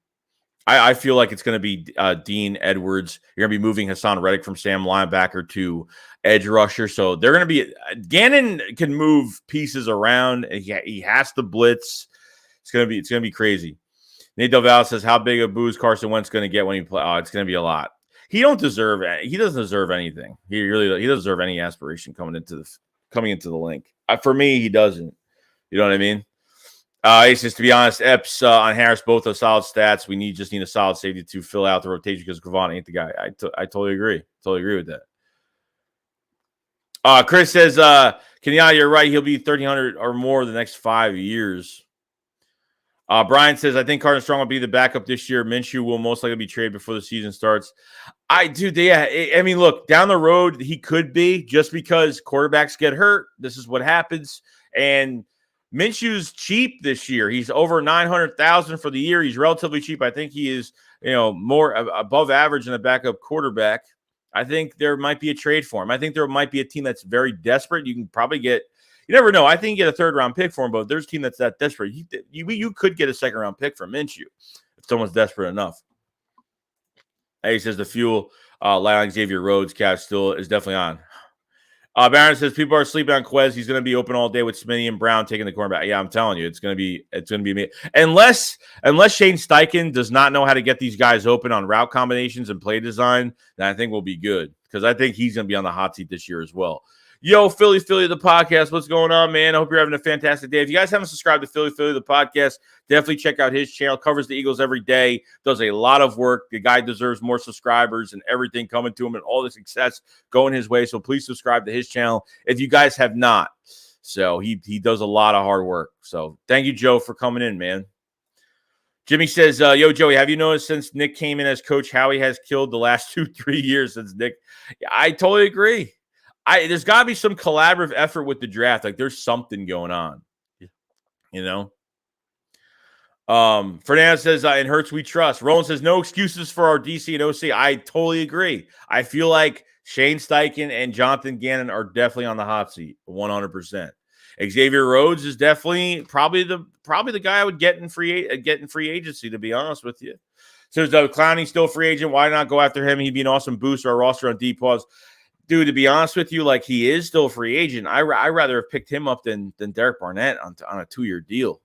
I feel like it's going to be Dean Edwards. You're going to be moving Hassan Reddick from Sam linebacker to edge rusher. So they're going to be Gannon can move pieces around. He has to blitz. It's going to be crazy. Nate Del Valle says, how big a boost Carson Wentz going to get when he play? Oh, it's going to be a lot. He doesn't deserve anything. He doesn't deserve any aspiration coming into the link. For me, he doesn't. You know what I mean? He says, to be honest, Epps on Harris, both are solid stats. We just need a solid safety to fill out the rotation because Kevon ain't the guy. I totally agree. Totally agree with that. Chris says, Kenyatta, you're right. He'll be 1,300 or more the next 5 years. Brian says, I think Carter Strong will be the backup this year. Minshew will most likely be traded before the season starts. Look, down the road, he could be just because quarterbacks get hurt. This is what happens. And Minshew's cheap this year. He's over $900,000 for the year. He's relatively cheap. I think he is, more above average than a backup quarterback. I think there might be a trade for him. I think there might be a team that's very desperate. You can probably get, you never know. I think you get a 3rd-round pick for him, but if there's a team that's that desperate, you could get a 2nd-round pick for Minshew if someone's desperate enough. He says the fuel light on Xavier Rhodes cap still is definitely on. Barron says people are sleeping on Quez. He's going to be open all day with Smitty and Brown taking the cornerback. Yeah, I'm telling you, it's going to be me. Unless Shane Steichen does not know how to get these guys open on route combinations and play design, then I think we'll be good because I think he's going to be on the hot seat this year as well. Yo, Philly, the podcast. What's going on, man? I hope you're having a fantastic day. If you guys haven't subscribed to Philly, the podcast, definitely check out his channel. Covers the Eagles every day. Does a lot of work. The guy deserves more subscribers and everything coming to him and all the success going his way. So please subscribe to his channel if you guys have not. So he does a lot of hard work. So thank you, Joe, for coming in, man. Jimmy says, yo, Joey, have you noticed since Nick came in as coach, Howie has killed the last 2-3 years since Nick? I totally agree. There's got to be some collaborative effort with the draft. Like there's something going on, Fernando says, in Hurts we trust. Roland says, no excuses for our DC and OC. I totally agree. I feel like Shane Steichen and Jonathan Gannon are definitely on the hot seat, 100%. Xavier Rhodes is definitely probably the guy I would get in free agency, to be honest with you. So Clowney's still a free agent. Why not go after him? He'd be an awesome boost to our roster on deep pause. Dude, to be honest with you, like, he is still a free agent. I rather have picked him up than Derek Barnett on a 2-year deal.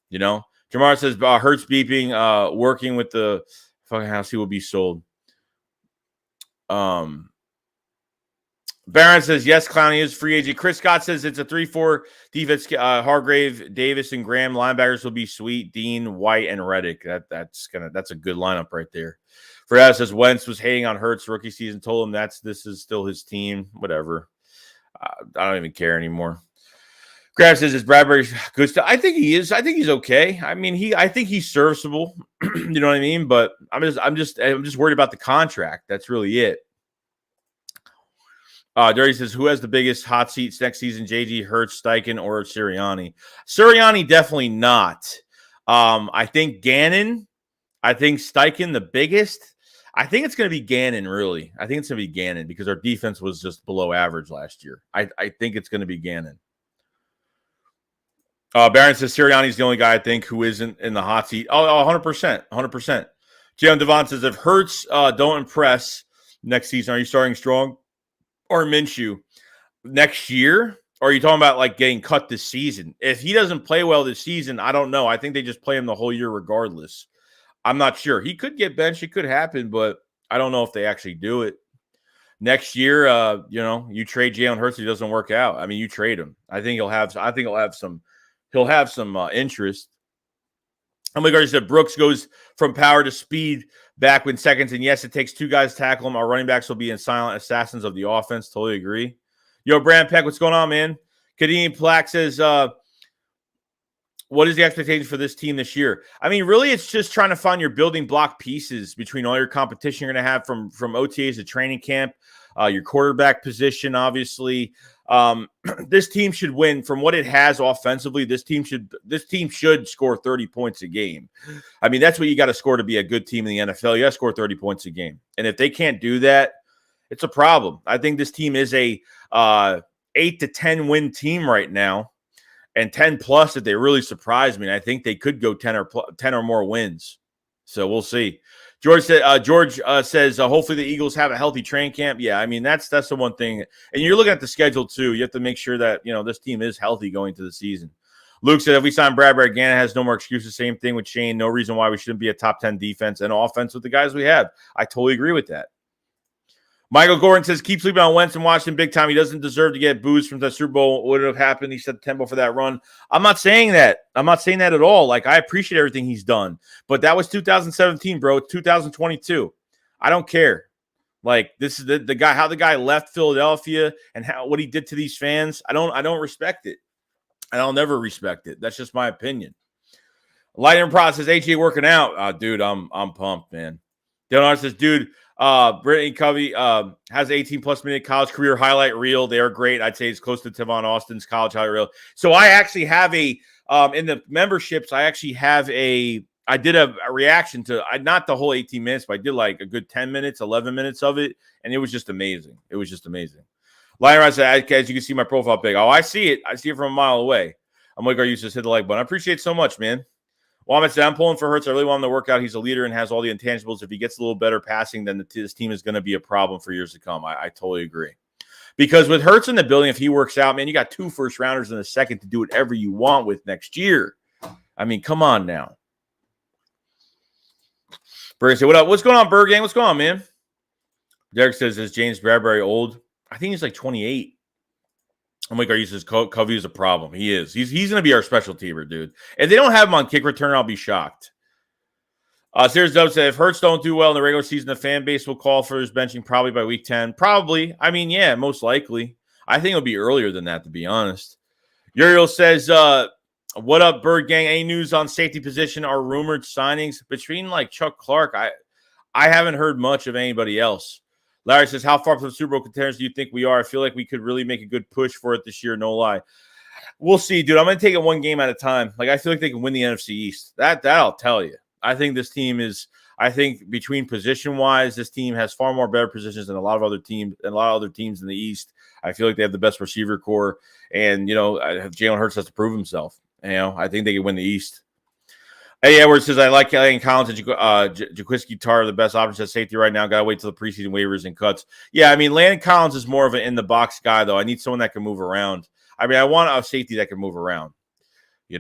You know, Jamar says Hurts beeping, working with the fucking house. He will be sold. Baron says yes, Clowney is free agent. Chris Scott says it's a 3-4 defense. Hargrave, Davis, and Graham. Linebackers will be Sweet, Dean, White, and Reddick. That's a good lineup right there. Fred says Wentz was hating on Hurts rookie season. Told him this is still his team. Whatever. I don't even care anymore. Graham says is Bradbury good stuff. I think he is. I think he's okay. I mean, I think he's serviceable. You know what I mean? But I'm just worried about the contract. That's really it. Dirty says, who has the biggest hot seats next season? JG, Hurts, Steichen, or Sirianni? Sirianni, definitely not. I think Gannon. I think Steichen the biggest. I think it's going to be Gannon, really. I think it's going to be Gannon because our defense was just below average last year. I think it's going to be Gannon. Barron says Sirianni's the only guy I think who isn't in the hot seat. Oh, 100%. 100%. Jalen Devon says, if Hurts don't impress next season, are you starting Strong or Minshew next year? Or are you talking about like getting cut this season? If he doesn't play well this season, I don't know. I think they just play him the whole year regardless. I'm not sure. He could get benched. It could happen, but I don't know if they actually do it. Next year, you trade Jalen Hurts. He doesn't work out. I mean, you trade him. I think he'll have some interest. I'm like I said, Brooks goes from power to speed back in seconds. And yes, it takes 2 guys to tackle him. Our running backs will be in silent assassins of the offense. Totally agree. Yo, Brand Peck, what's going on, man? Kadeem Plack says, what is the expectation for this team this year? I mean, really, it's just trying to find your building block pieces between all your competition you're going to have from OTAs to training camp, your quarterback position, obviously. This team should win from what it has offensively. This team should score 30 points a game. I mean, that's what you got to score to be a good team in the NFL. You got to score 30 points a game. And if they can't do that, it's a problem. I think this team is a 8 to 10 win team right now. And 10 plus if they really surprise me. And I think they could go 10 or more wins. So we'll see. George says, hopefully the Eagles have a healthy training camp. Yeah, I mean, that's the one thing. And you're looking at the schedule, too. You have to make sure that, this team is healthy going to the season. Luke said, if we sign Bradbury, Gannon has no more excuses. Same thing with Shane. No reason why we shouldn't be a top 10 defense and offense with the guys we have. I totally agree with that. Michael Gordon says, keep sleeping on Wentz and watch him big time. He doesn't deserve to get booed from the Super Bowl. What would have happened? He set the tempo for that run. I'm not saying that. I'm not saying that at all. Like, I appreciate everything he's done. But that was 2017, bro. It's 2022. I don't care. Like, this is the guy, how the guy left Philadelphia and what he did to these fans. I don't respect it. And I'll never respect it. That's just my opinion. Lightning Process, AJ working out. Dude, I'm pumped, man. Dylan says, dude, Brittany Covey has 18-plus minute college career highlight reel. They are great. I'd say it's close to Tavon Austin's college highlight reel. So I actually have in the memberships, I did a reaction to, not the whole 18 minutes, but I did like a good 10 minutes, 11 minutes of it, and it was just amazing. It was just amazing. Lion said, as you can see my profile big. Oh, I see it. I see it from a mile away. I'm like, you just hit the like button. I appreciate it so much, man. Womit said, I'm pulling for Hurts. I really want him to work out. He's a leader and has all the intangibles. If he gets a little better passing, then this team is going to be a problem for years to come. I totally agree. Because with Hurts in the building, if he works out, man, you got 2 first-rounders in a second to do whatever you want with next year. I mean, come on now. Berg said, what up? What's going on, Berg gang? What's going on, man? Derek says, is James Bradbury old? I think he's like 28. I'm like, he says Covey is a problem. He is. He's going to be our special teamer, dude. If they don't have him on kick return, I'll be shocked. Sears Dub said, if Hurts don't do well in the regular season, the fan base will call for his benching probably by week 10. Probably. I mean, yeah, most likely. I think it'll be earlier than that, to be honest. Uriel says, what up, Bird Gang? Any news on safety position or rumored signings? Between like Chuck Clark, I haven't heard much of anybody else. Larry says, how far from the Super Bowl contenders do you think we are? I feel like we could really make a good push for it this year, no lie. We'll see, dude. I'm going to take it one game at a time. Like, I feel like they can win the NFC East. That I'll tell you. I think this team is – I think between position-wise, this team has far more better positions than a lot of other teams in the East. I feel like they have the best receiver core, and Jalen Hurts has to prove himself. I think they can win the East. Eddie Edwards says, I like Landon Collins and Jaquiski Tartt are the best options at safety right now. Got to wait till the preseason waivers and cuts. Yeah, I mean, Landon Collins is more of an in-the-box guy, though. I need someone that can move around. I mean, I want a safety that can move around, Jay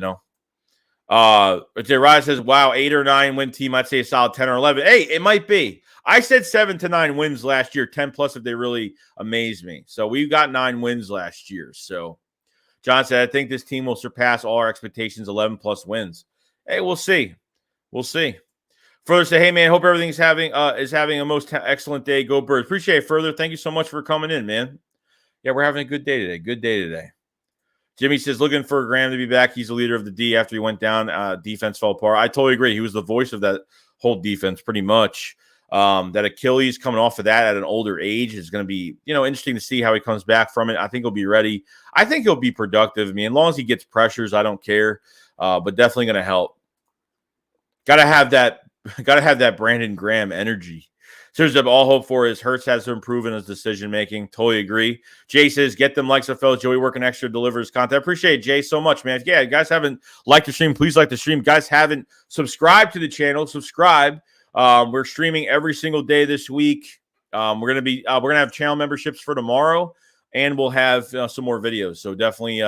Rod says, wow, 8 or 9 win team. I'd say a solid 10 or 11. Hey, it might be. I said 7 to 9 wins last year, 10 plus if they really amaze me. So we've got 9 wins last year. So John said, I think this team will surpass all our expectations, 11 plus wins. Hey, we'll see. We'll see. Further say, hey, man, hope everything's having a most excellent day. Go Birds. Appreciate it, Further. Thank you so much for coming in, man. Yeah, we're having a good day today. Good day today. Jimmy says, looking for Graham to be back. He's the leader of the D after he went down. Defense fell apart. I totally agree. He was the voice of that whole defense pretty much. That Achilles coming off of that at an older age is going to be, interesting to see how he comes back from it. I think he'll be ready. I think he'll be productive. I mean, as long as he gets pressures, I don't care. But definitely going to help. Got to have that Brandon Graham energy. Seriously, all hope for is Hurts has to improve in his decision-making. Totally agree. Jay says, get them likes of fellas. Joey working extra, delivers content. I appreciate it, Jay, so much, man. Yeah, guys haven't liked the stream, please like the stream. Guys haven't subscribed to the channel, subscribe. We're streaming every single day this week. We're gonna have channel memberships for tomorrow, and we'll have some more videos. So definitely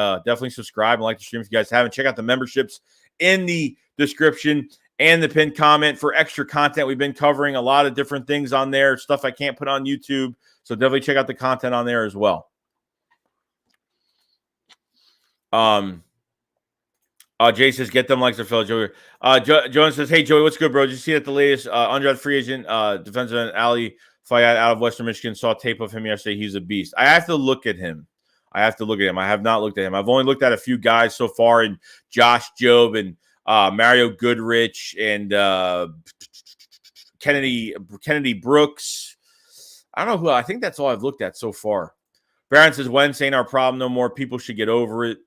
subscribe and like the stream if you guys haven't. Check out the memberships in the description and the pinned comment for extra content. We've been covering a lot of different things on there, stuff I can't put on YouTube. So definitely check out the content on there as well. Jay says, get them likes their fellow Joey. Jonas says, hey, Joey, what's good, bro? Did you see that the latest undrafted free agent defensive end Ali Fayad out of Western Michigan? Saw tape of him yesterday. He's a beast. I have to look at him. I have not looked at him. I've only looked at a few guys so far, and Josh Jobe and Mario Goodrich and Kennedy Brooks. I don't know who. I think that's all I've looked at so far. Baron says, Wednesday ain't our problem no more. People should get over it.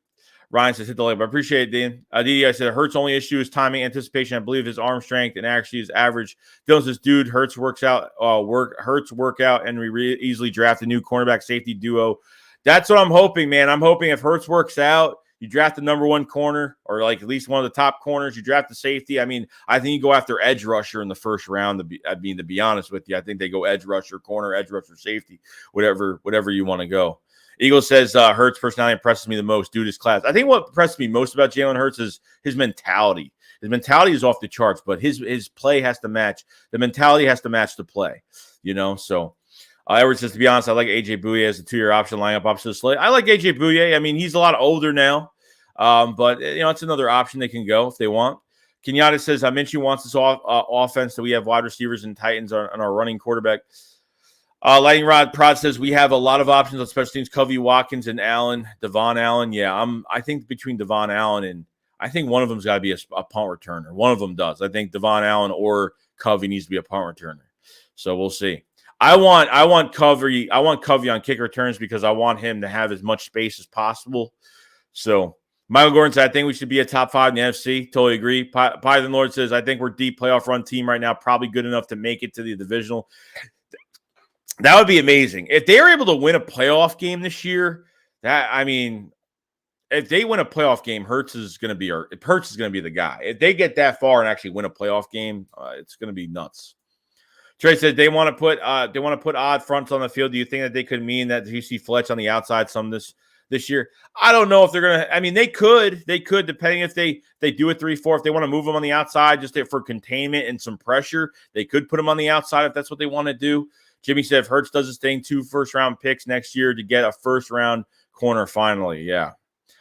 Ryan says, hit the like. I appreciate it, Dean. Didi, I said, Hurts' only issue is timing, anticipation. I believe his arm strength and actually is average. Dylan says, dude, Hurts works out, and we easily draft a new cornerback safety duo. That's what I'm hoping, man. I'm hoping if Hurts works out, you draft the number 1 corner or like at least one of the top corners. You draft the safety. I mean, I think you go after edge rusher in the first round. To be honest with you, I think they go edge rusher, corner, edge rusher, safety, whatever you want to go. Eagle says Hurts' personality impresses me the most due to his class. I think what impresses me most about Jalen Hurts is his mentality. His mentality is off the charts, but his play has to match. The mentality has to match the play, So Edwards says, to be honest, I like A.J. Bouye as a 2-year option lineup opposite the slate. I like A.J. Bouye. I mean, he's a lot older now, but, it's another option they can go if they want. Kenyatta says, Minshew wants this offense, so we have wide receivers and Titans on our running quarterback. Lightning Rod Prod says, we have a lot of options on special teams, Covey, Watkins, and Allen, Devon Allen. Yeah, I think between Devon Allen and I think one of them's got to be a punt returner. One of them does. I think Devon Allen or Covey needs to be a punt returner. So we'll see. I want Covey on kick returns because I want him to have as much space as possible. So Michael Gordon said, I think we should be a top 5 in the NFC. Totally agree. Python Lord says, I think we're deep playoff run team right now, probably good enough to make it to the divisional. That would be amazing. If they were able to win a playoff game this year, if they win a playoff game, Hurts is going to be the guy. If they get that far and actually win a playoff game, it's going to be nuts. Trey said they want to put odd fronts on the field. Do you think that they could mean that you see Fletch on the outside some this year? I don't know if they're going to. I mean, they could depending if they do a 3-4. If they want to move them on the outside just for containment and some pressure, they could put them on the outside if that's what they want to do. Jimmy said if Hurts does his thing, 2 first-round picks next year to get a first-round corner finally. Yeah.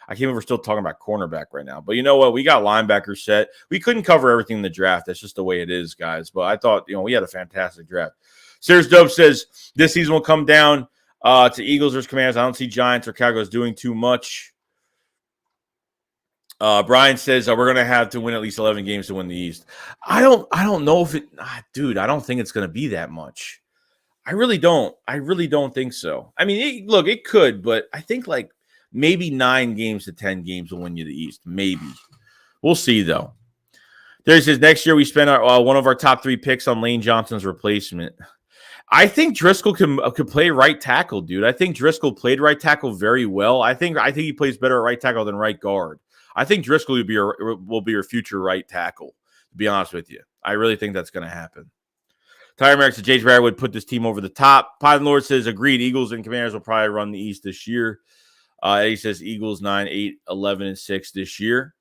I can't believe we're still talking about cornerback right now. But you know what? We got linebackers set. We couldn't cover everything in the draft. That's just the way it is, guys. But I thought, we had a fantastic draft. Serious Dope says this season will come down to Eagles versus Commanders. I don't see Giants or Cowboys doing too much. Brian says we're going to have to win at least 11 games to win the East. I don't know if it – dude, I don't think it's going to be that much. I really don't. I really don't think so. I mean, it could, but I think like maybe 9 games to 10 games will win you the East. Maybe. We'll see, though. There says next year we spend one of our top 3 picks on Lane Johnson's replacement. I think Driscoll could play right tackle, dude. I think Driscoll played right tackle very well. I think he plays better at right tackle than right guard. I think Driscoll will be your future right tackle, to be honest with you. I really think that's going to happen. Tyler Merrick says J.J. Barrett would put this team over the top. Python Lord says, agreed. Eagles and Commanders will probably run the East this year. Eddie says Eagles 9, 8, 11, and 6 this year.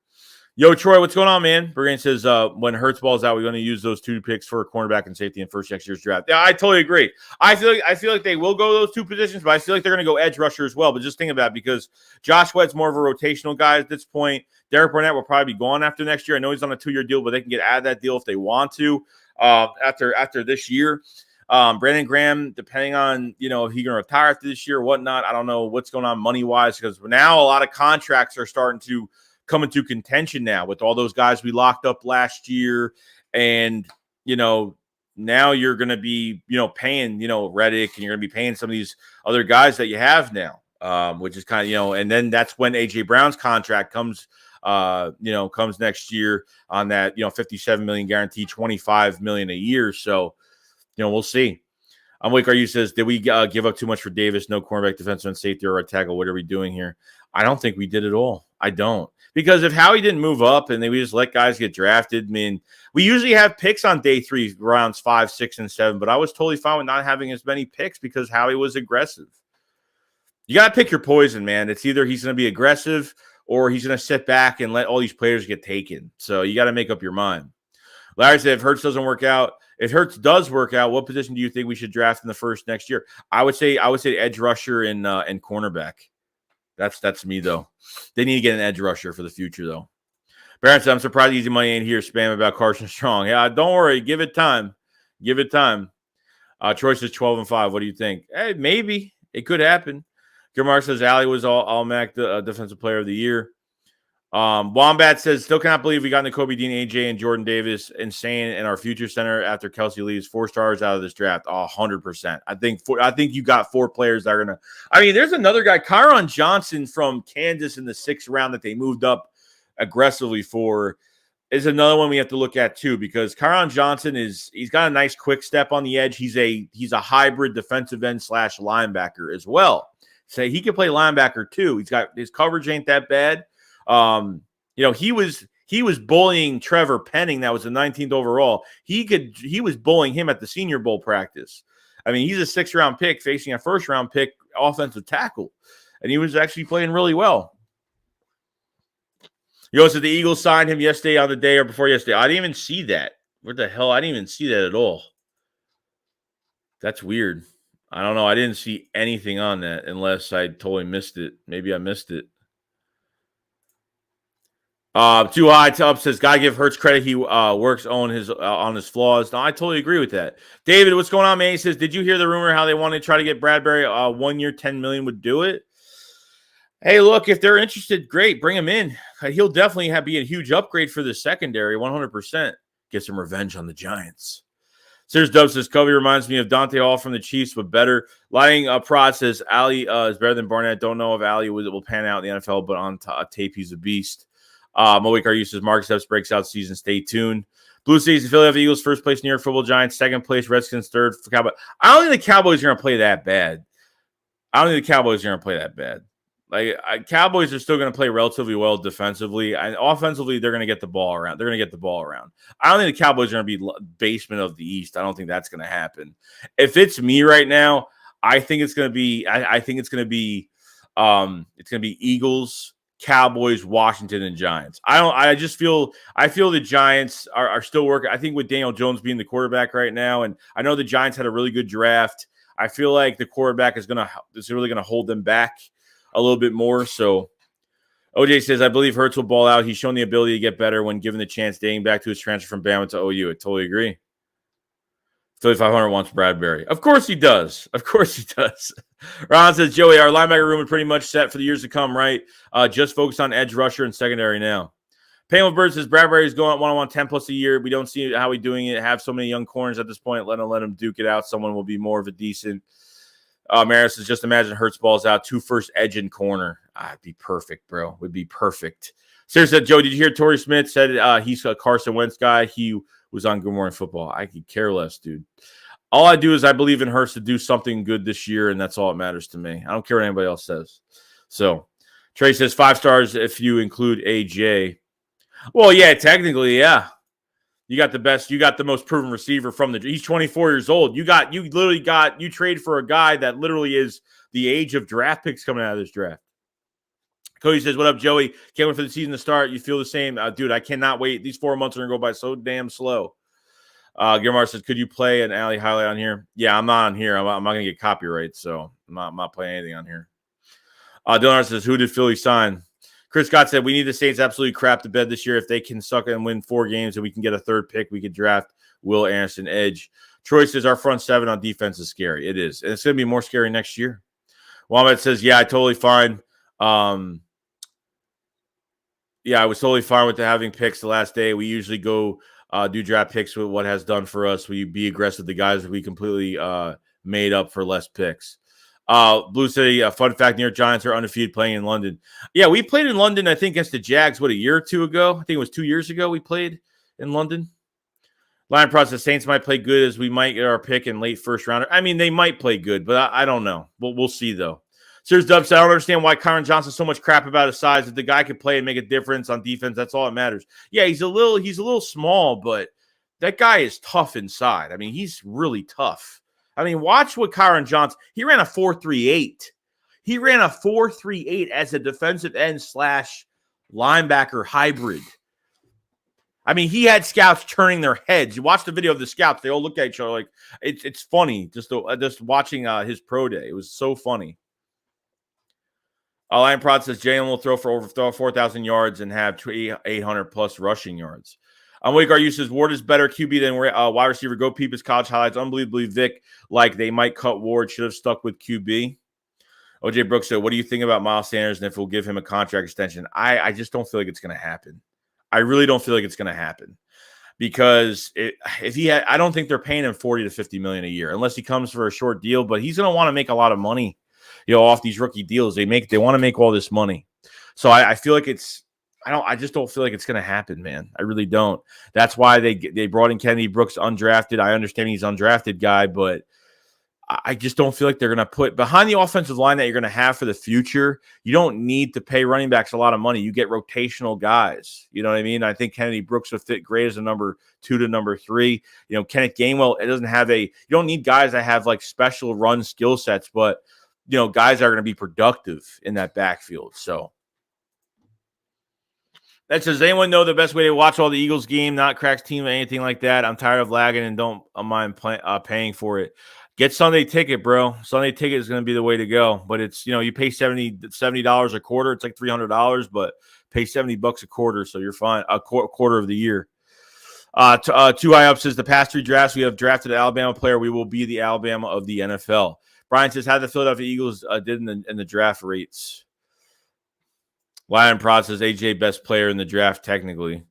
Yo, Troy, what's going on, man? Brian says, when Hurts balls out, we're going to use those 2 picks for a cornerback and safety in first next year's draft. Yeah, I totally agree. I feel like they will go those 2 positions, but I feel like they're going to go edge rusher as well. But just think about it, because Josh Sweat's more of a rotational guy at this point. Derek Barnett will probably be gone after next year. I know he's on a 2-year deal, but they can get out of that deal if they want to after this year. Brandon Graham, depending on, if he's going to retire after this year or whatnot, I don't know what's going on money-wise, because now a lot of contracts are starting to come into contention now with all those guys we locked up last year. And, now you're going to be, paying, Reddick, and you're going to be paying some of these other guys that you have now, which is kind of, and then that's when A.J. Brown's contract comes next year on that, $57 million guarantee, $25 million a year. So, we'll see. Wake RU says, did we give up too much for Davis? No cornerback, defensive end, safety, or right tackle. What are we doing here? I don't think we did it all. I don't. Because if Howie didn't move up and we just let guys get drafted, I mean, we usually have picks on day 3, rounds 5, 6, and 7, but I was totally fine with not having as many picks because Howie was aggressive. You got to pick your poison, man. It's either he's going to be aggressive or he's going to sit back and let all these players get taken. So you got to make up your mind. Larry said, if Hurts doesn't work out, if Hurts does work out, what position do you think we should draft in the first next year? I would say edge rusher and cornerback. That's me, though. They need to get an edge rusher for the future, though. Barron said, I'm surprised Easy Money ain't here spam about Carson Strong. Yeah, don't worry. Give it time. Give it time. Troy says 12-5. What do you think? Hey, maybe. It could happen. Gilmar says Allie was all MAC Defensive Player of the Year. Wombat says, still cannot believe we got Nakobe Dean, AJ, and Jordan Davis insane in our future center after Kelsey leaves. 4 stars out of this draft. 100%. I think you got 4 players that are going to – I mean, there's another guy, Kyron Johnson from Kansas in the 6th round that they moved up aggressively for is another one we have to look at too, because Kyron Johnson he's got a nice quick step on the edge. He's a hybrid defensive end / linebacker as well. So he can play linebacker too. His coverage ain't that bad. He was bullying Trevor Penning. That was the 19th overall. He was bullying him at the Senior Bowl practice. I mean, he's a 6th round pick facing a 1st round pick offensive tackle, and he was actually playing really well. Said the Eagles signed him yesterday on the day or before yesterday. I didn't even see that. What the hell? I didn't even see that at all. That's weird. I don't know. I didn't see anything on that unless I totally missed it. Maybe I missed it. Too high to up says, gotta give Hurts credit. He works on his flaws. No, I totally agree with that. David, what's going on, man? He says, did you hear the rumor how they wanted to try to get Bradbury 1 year, $10 million would do it? Hey, look, if they're interested, great, bring him in. He'll definitely be a huge upgrade for the secondary, 100%. Get some revenge on the Giants. Sears Dub says, Kobe reminds me of Dante Hall from the Chiefs, but better. Lying Prod says, Ali is better than Barnett. Don't know if Ali will pan out in the NFL, but on tape, he's a beast. Moik RU says, Marcus Epps breaks out season. Stay tuned. Blue Season, Philadelphia Eagles, 1st place, New York Football Giants, 2nd place, Redskins, 3rd. Cowboys. I don't think the Cowboys are going to play that bad. Like, Cowboys are still going to play relatively well defensively. And offensively, they're going to get the ball around. I don't think the Cowboys are going to be basement of the East. I don't think that's going to happen. If it's me right now, I think it's going to be. It's going to be Eagles, Cowboys, Washington, and Giants. I feel the Giants are still working. I think with Daniel Jones being the quarterback right now, and I know the Giants had a really good draft. I feel like the quarterback is really going to hold them back a little bit more. So OJ says, I believe Hurts will ball out. He's shown the ability to get better when given the chance, dating back to his transfer from Bama to OU. I totally agree. Philly 500 wants Bradbury. Of course he does. Ron says, Joey, our linebacker room is pretty much set for the years to come, right? Just focus on edge rusher and secondary now. Payne Bird says, Bradbury is going 1-on-1 10 plus a year. We don't see how he's doing it. Have so many young corners at this point. Let him duke it out. Someone will be more of a decent. Maris says, just imagine Hurts balls out 2 first edge and corner. It'd be perfect, bro. Would be perfect. Seriously, Joe, did you hear Torrey Smith said he's a Carson Wentz guy? He was on Good Morning Football. I could care less, dude. All I do is I believe in Hurts to do something good this year, and that's all that matters to me. I don't care what anybody else says. So Trey says 5 stars if you include AJ. Well, yeah, technically, yeah. You got the best. You got the most proven receiver from the. He's 24 years old. You trade for a guy that literally is the age of draft picks coming out of this draft. Cody says, "What up, Joey? Can't wait for the season to start. You feel the same, dude? I cannot wait. These 4 months are gonna go by so damn slow." Gilmar says, "Could you play an alley highlight on here?" Yeah, I'm not on here. I'm not gonna get copyright, so I'm not playing anything on here. Dylan says, "Who did Philly sign?" Chris Scott said, "We need the Saints absolutely crap to bed this year. If they can suck and win 4 games and we can get a 3rd pick, we could draft Will Anderson edge." Troy says, "Our front 7 on defense is scary." It is. And it's going to be more scary next year. Wombat says, "Yeah, I totally fine. Yeah, I was totally fine with having picks the last day. We usually go do draft picks with what has done for us. We be aggressive. The guys that we completely made up for less picks." Blue City, fun fact, New York Giants are undefeated playing in London. Yeah, we played in London, I think, against the Jags, a year or 2 ago? I think it was 2 years ago we played in London. Line process, Saints might play good as we might get our pick in late first rounder. I mean, they might play good, but I don't know. We'll see, though. Serious Dub said, "I don't understand why Kyron Johnson so much crap about his size. If the guy could play and make a difference on defense, that's all that matters." Yeah, he's a little small, but that guy is tough inside. I mean, he's really tough. I mean, watch what Kyron Johnson, he ran a 4.38. He ran a 4.38 as a defensive end / linebacker hybrid. I mean, he had scouts turning their heads. You watch the video of the scouts, they all look at each other like, it's funny just watching his pro day. It was so funny. Lion Prod says Jalen will throw for over 4,000 yards and have 800 plus rushing yards. Wake Our says Ward is better QB than wide receiver. Go peep his college highlights. Unbelievably Vic, like they might cut Ward. Should have stuck with QB. OJ Brooks said, "What do you think about Miles Sanders and if we'll give him a contract extension?" I just don't feel like it's going to happen. I really don't feel like it's going to happen because I don't think they're paying him $40 to $50 million a year unless he comes for a short deal. But he's going to want to make a lot of money, off these rookie deals. They want to make all this money. So I feel like I just don't feel like it's going to happen, man. I really don't. That's why they brought in Kennedy Brooks undrafted. I understand he's an undrafted guy, but I just don't feel like they're going to put behind the offensive line that you're going to have for the future. You don't need to pay running backs a lot of money. You get rotational guys. You know what I mean? I think Kennedy Brooks would fit great as a number 2 to number 3. Kenneth Gainwell, it doesn't have you don't need guys that have like special run skill sets, but guys are going to be productive in that backfield. So that says, anyone know the best way to watch all the Eagles game, not Crack's team or anything like that? I'm tired of lagging and don't mind paying for it. Get Sunday ticket, bro. Sunday ticket is going to be the way to go. But it's, you pay $70 a quarter. It's like $300, but pay $70 a quarter. So you're fine. A quarter of the year. Too High Up says the past 3 drafts we have drafted an Alabama player. We will be the Alabama of the NFL. Brian says, how the Philadelphia Eagles did in the draft rates. Lion Prod says AJ best player in the draft technically.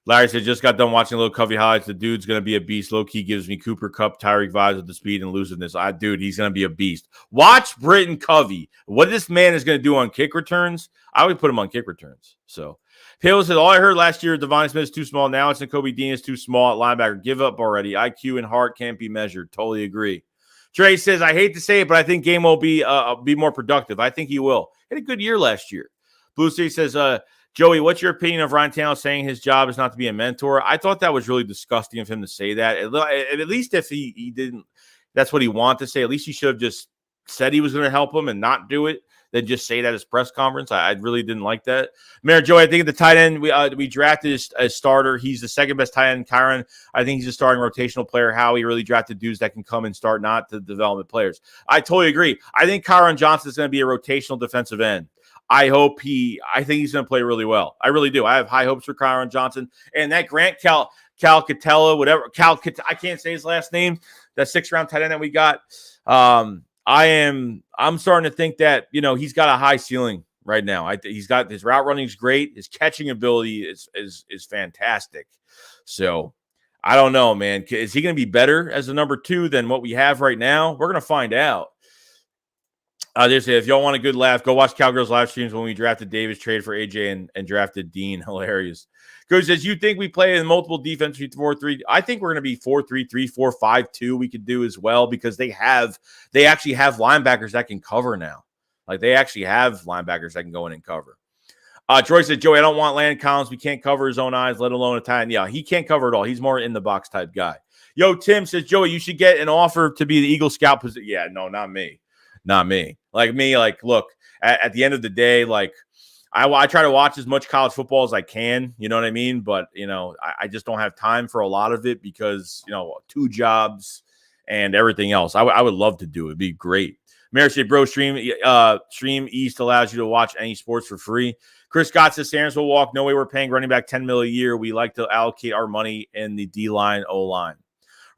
Larry said, just got done watching a little Covey highlights. The dude's going to be a beast. Low-key gives me Cooper Kupp, Tyreek vibes with the speed and elusiveness. Dude, he's going to be a beast. Watch Britton Covey. What this man is going to do on kick returns, I would put him on kick returns. So, Taylor said, all I heard last year, Devontae Smith is too small. Now it's Kobe Dean is too small at linebacker. Give up already. IQ and heart can't be measured. Totally agree. Trey says, I hate to say it, but I think Game will be more productive. I think he will. He had a good year last year. Blue City says, Joey, what's your opinion of Ryan Tannehill saying his job is not to be a mentor? I thought that was really disgusting of him to say that. At least if he didn't, that's what he wanted to say. At least he should have just said he was going to help him and not do it, then just say that at his press conference. I really didn't like that. Mayor Joey, I think at the tight end, we drafted a starter. He's the second best tight end. Kyron, I think he's a starting rotational player. Howie really drafted dudes that can come and start, not the development players. I totally agree. I think Kyron Johnson is going to be a rotational defensive end. I think he's going to play really well. I really do. I have high hopes for Kyron Johnson. And that Grant Calcatella, whatever, I can't say his last name, that 6th-round tight end that we got. I'm starting to think that, he's got a high ceiling right now. He's got his route running is great. His catching ability is fantastic. So I don't know, man. Is he going to be better as a number 2 than what we have right now? We're going to find out. If y'all want a good laugh, go watch Cowgirls live streams when we drafted Davis, traded for AJ, and drafted Dean. Hilarious. Coach says, you think we play in multiple defense 4-3? I think we're going to be 4-3-3, 4-5-2. We could do as well because they actually have linebackers that can cover now. Like they actually have linebackers that can go in and cover. Troy said, Joey, I don't want Landon Collins. We can't cover his own eyes, let alone a tight end. Yeah, he can't cover it all. He's more in the box type guy. Yo, Tim says, Joey, you should get an offer to be the Eagle scout position. Yeah, no, not me. Not me. Like, look, at the end of the day, like, I try to watch as much college football as I can, you know what I mean? But, I just don't have time for a lot of it because, 2 jobs and everything else. I would love to do it. It'd be great. Mary said, bro, Stream East allows you to watch any sports for free. Chris Scott says, Sanders will walk. No way we're paying running back $10 million a year. We like to allocate our money in the D-line, O-line.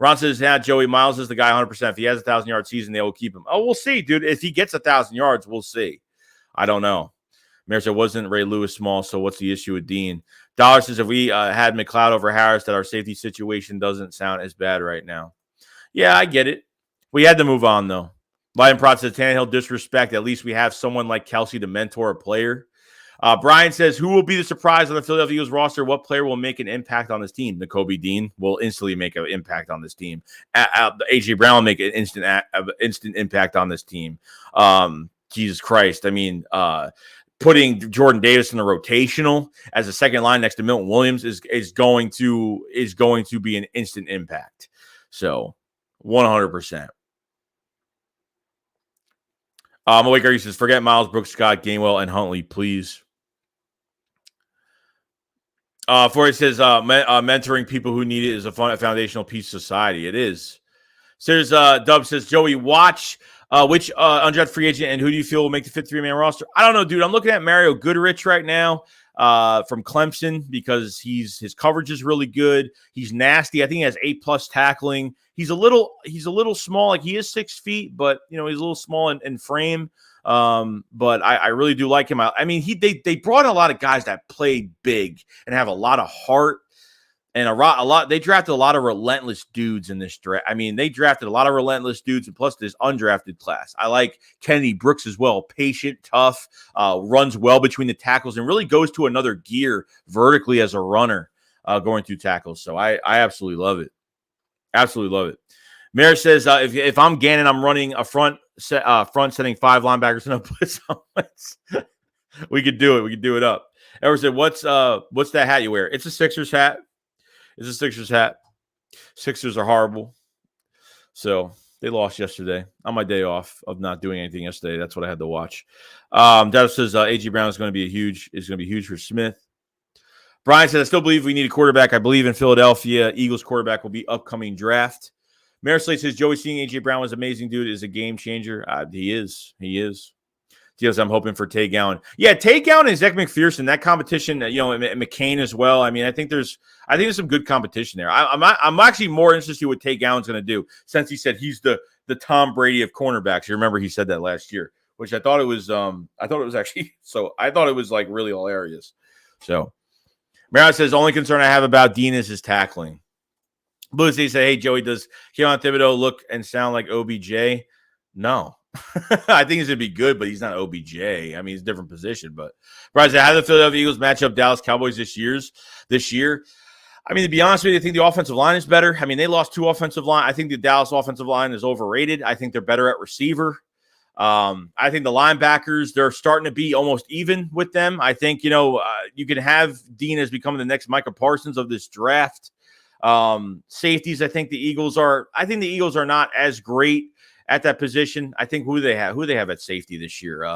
Ron says, Joey, Miles is the guy 100%. If he has a 1,000-yard season, they will keep him. Oh, we'll see, dude. If he gets 1,000 yards, we'll see. I don't know. Mayor said, wasn't Ray Lewis small, so what's the issue with Dean? Dollar says, if we had McLeod over Harris, that our safety situation doesn't sound as bad right now. Yeah, I get it. We had to move on, though. Lion Prot says, Tannehill disrespect. At least we have someone like Kelsey to mentor a player. Brian says, who will be the surprise on the Philadelphia Eagles roster? What player will make an impact on this team? Nakobe Dean will instantly make an impact on this team. A.J. Brown will make an instant impact on this team. Jesus Christ. I mean, putting Jordan Davis in the rotational as a second line next to Milton Williams is going to be an instant impact. So 100%. Malik says, forget Miles, Brooks, Scott, Gainwell, and Huntley, please. For it says, mentoring people who need it is a foundational piece of society. It is. So there's Dub says, Joey, watch which undrafted free agent and who do you feel will make the 53-man roster? I don't know, dude. I'm looking at Mario Goodrich right now from Clemson because his coverage is really good. He's nasty. I think he has 8+ tackling. He's a little small. Like he is 6 feet, but he's a little small in frame. But I really do like him. I mean, they brought a lot of guys that play big and have a lot of heart and a lot. They drafted a lot of relentless dudes in this draft. I mean, they drafted a lot of relentless dudes and plus this undrafted class. I like Kennedy Brooks as well. Patient, tough, runs well between the tackles and really goes to another gear vertically as a runner going through tackles. So I absolutely love it. Absolutely love it. Mayor says, if I'm Gannon, I'm running a front setting 5 linebackers and a blitz offense. We could do it. We could do it up. Edward said, what's that hat you wear? It's a Sixers hat. It's a Sixers hat. Sixers are horrible. So they lost yesterday on my day off of not doing anything yesterday. That's what I had to watch. Dad says A.J. Brown is going to be huge for Smith. Brian said, I still believe we need a quarterback. I believe in Philadelphia. Eagles quarterback will be upcoming draft. Mayor Slate says, Joey, seeing A.J. Brown was amazing, dude. Is a game changer. He is. Deals, I'm hoping for Tay Gowan. Yeah, Tay Gowan and Zach McPherson, that competition, and McCain as well. I mean, I think there's some good competition there. I'm actually more interested in what Tay Gowan's going to do since he said he's the Tom Brady of cornerbacks. You remember he said that last year, which I thought it was actually so I thought it was like really hilarious. So Mario says, only concern I have about Dean is his tackling. Blue State said, hey, Joey, does Kayvon Thibodeaux look and sound like OBJ? No. I think he's going to be good, but he's not OBJ. I mean, he's a different position. But Brian said, how do the Philadelphia Eagles match up Dallas Cowboys this year? I mean, to be honest with you, I think the offensive line is better. I mean, they lost 2 offensive line. I think the Dallas offensive line is overrated. I think they're better at receiver. I think the linebackers, they're starting to be almost even with them. I think, you can have Dean as becoming the next Micah Parsons of this draft. Safeties, I think the Eagles are not as great at that position. I think who they have at safety this year,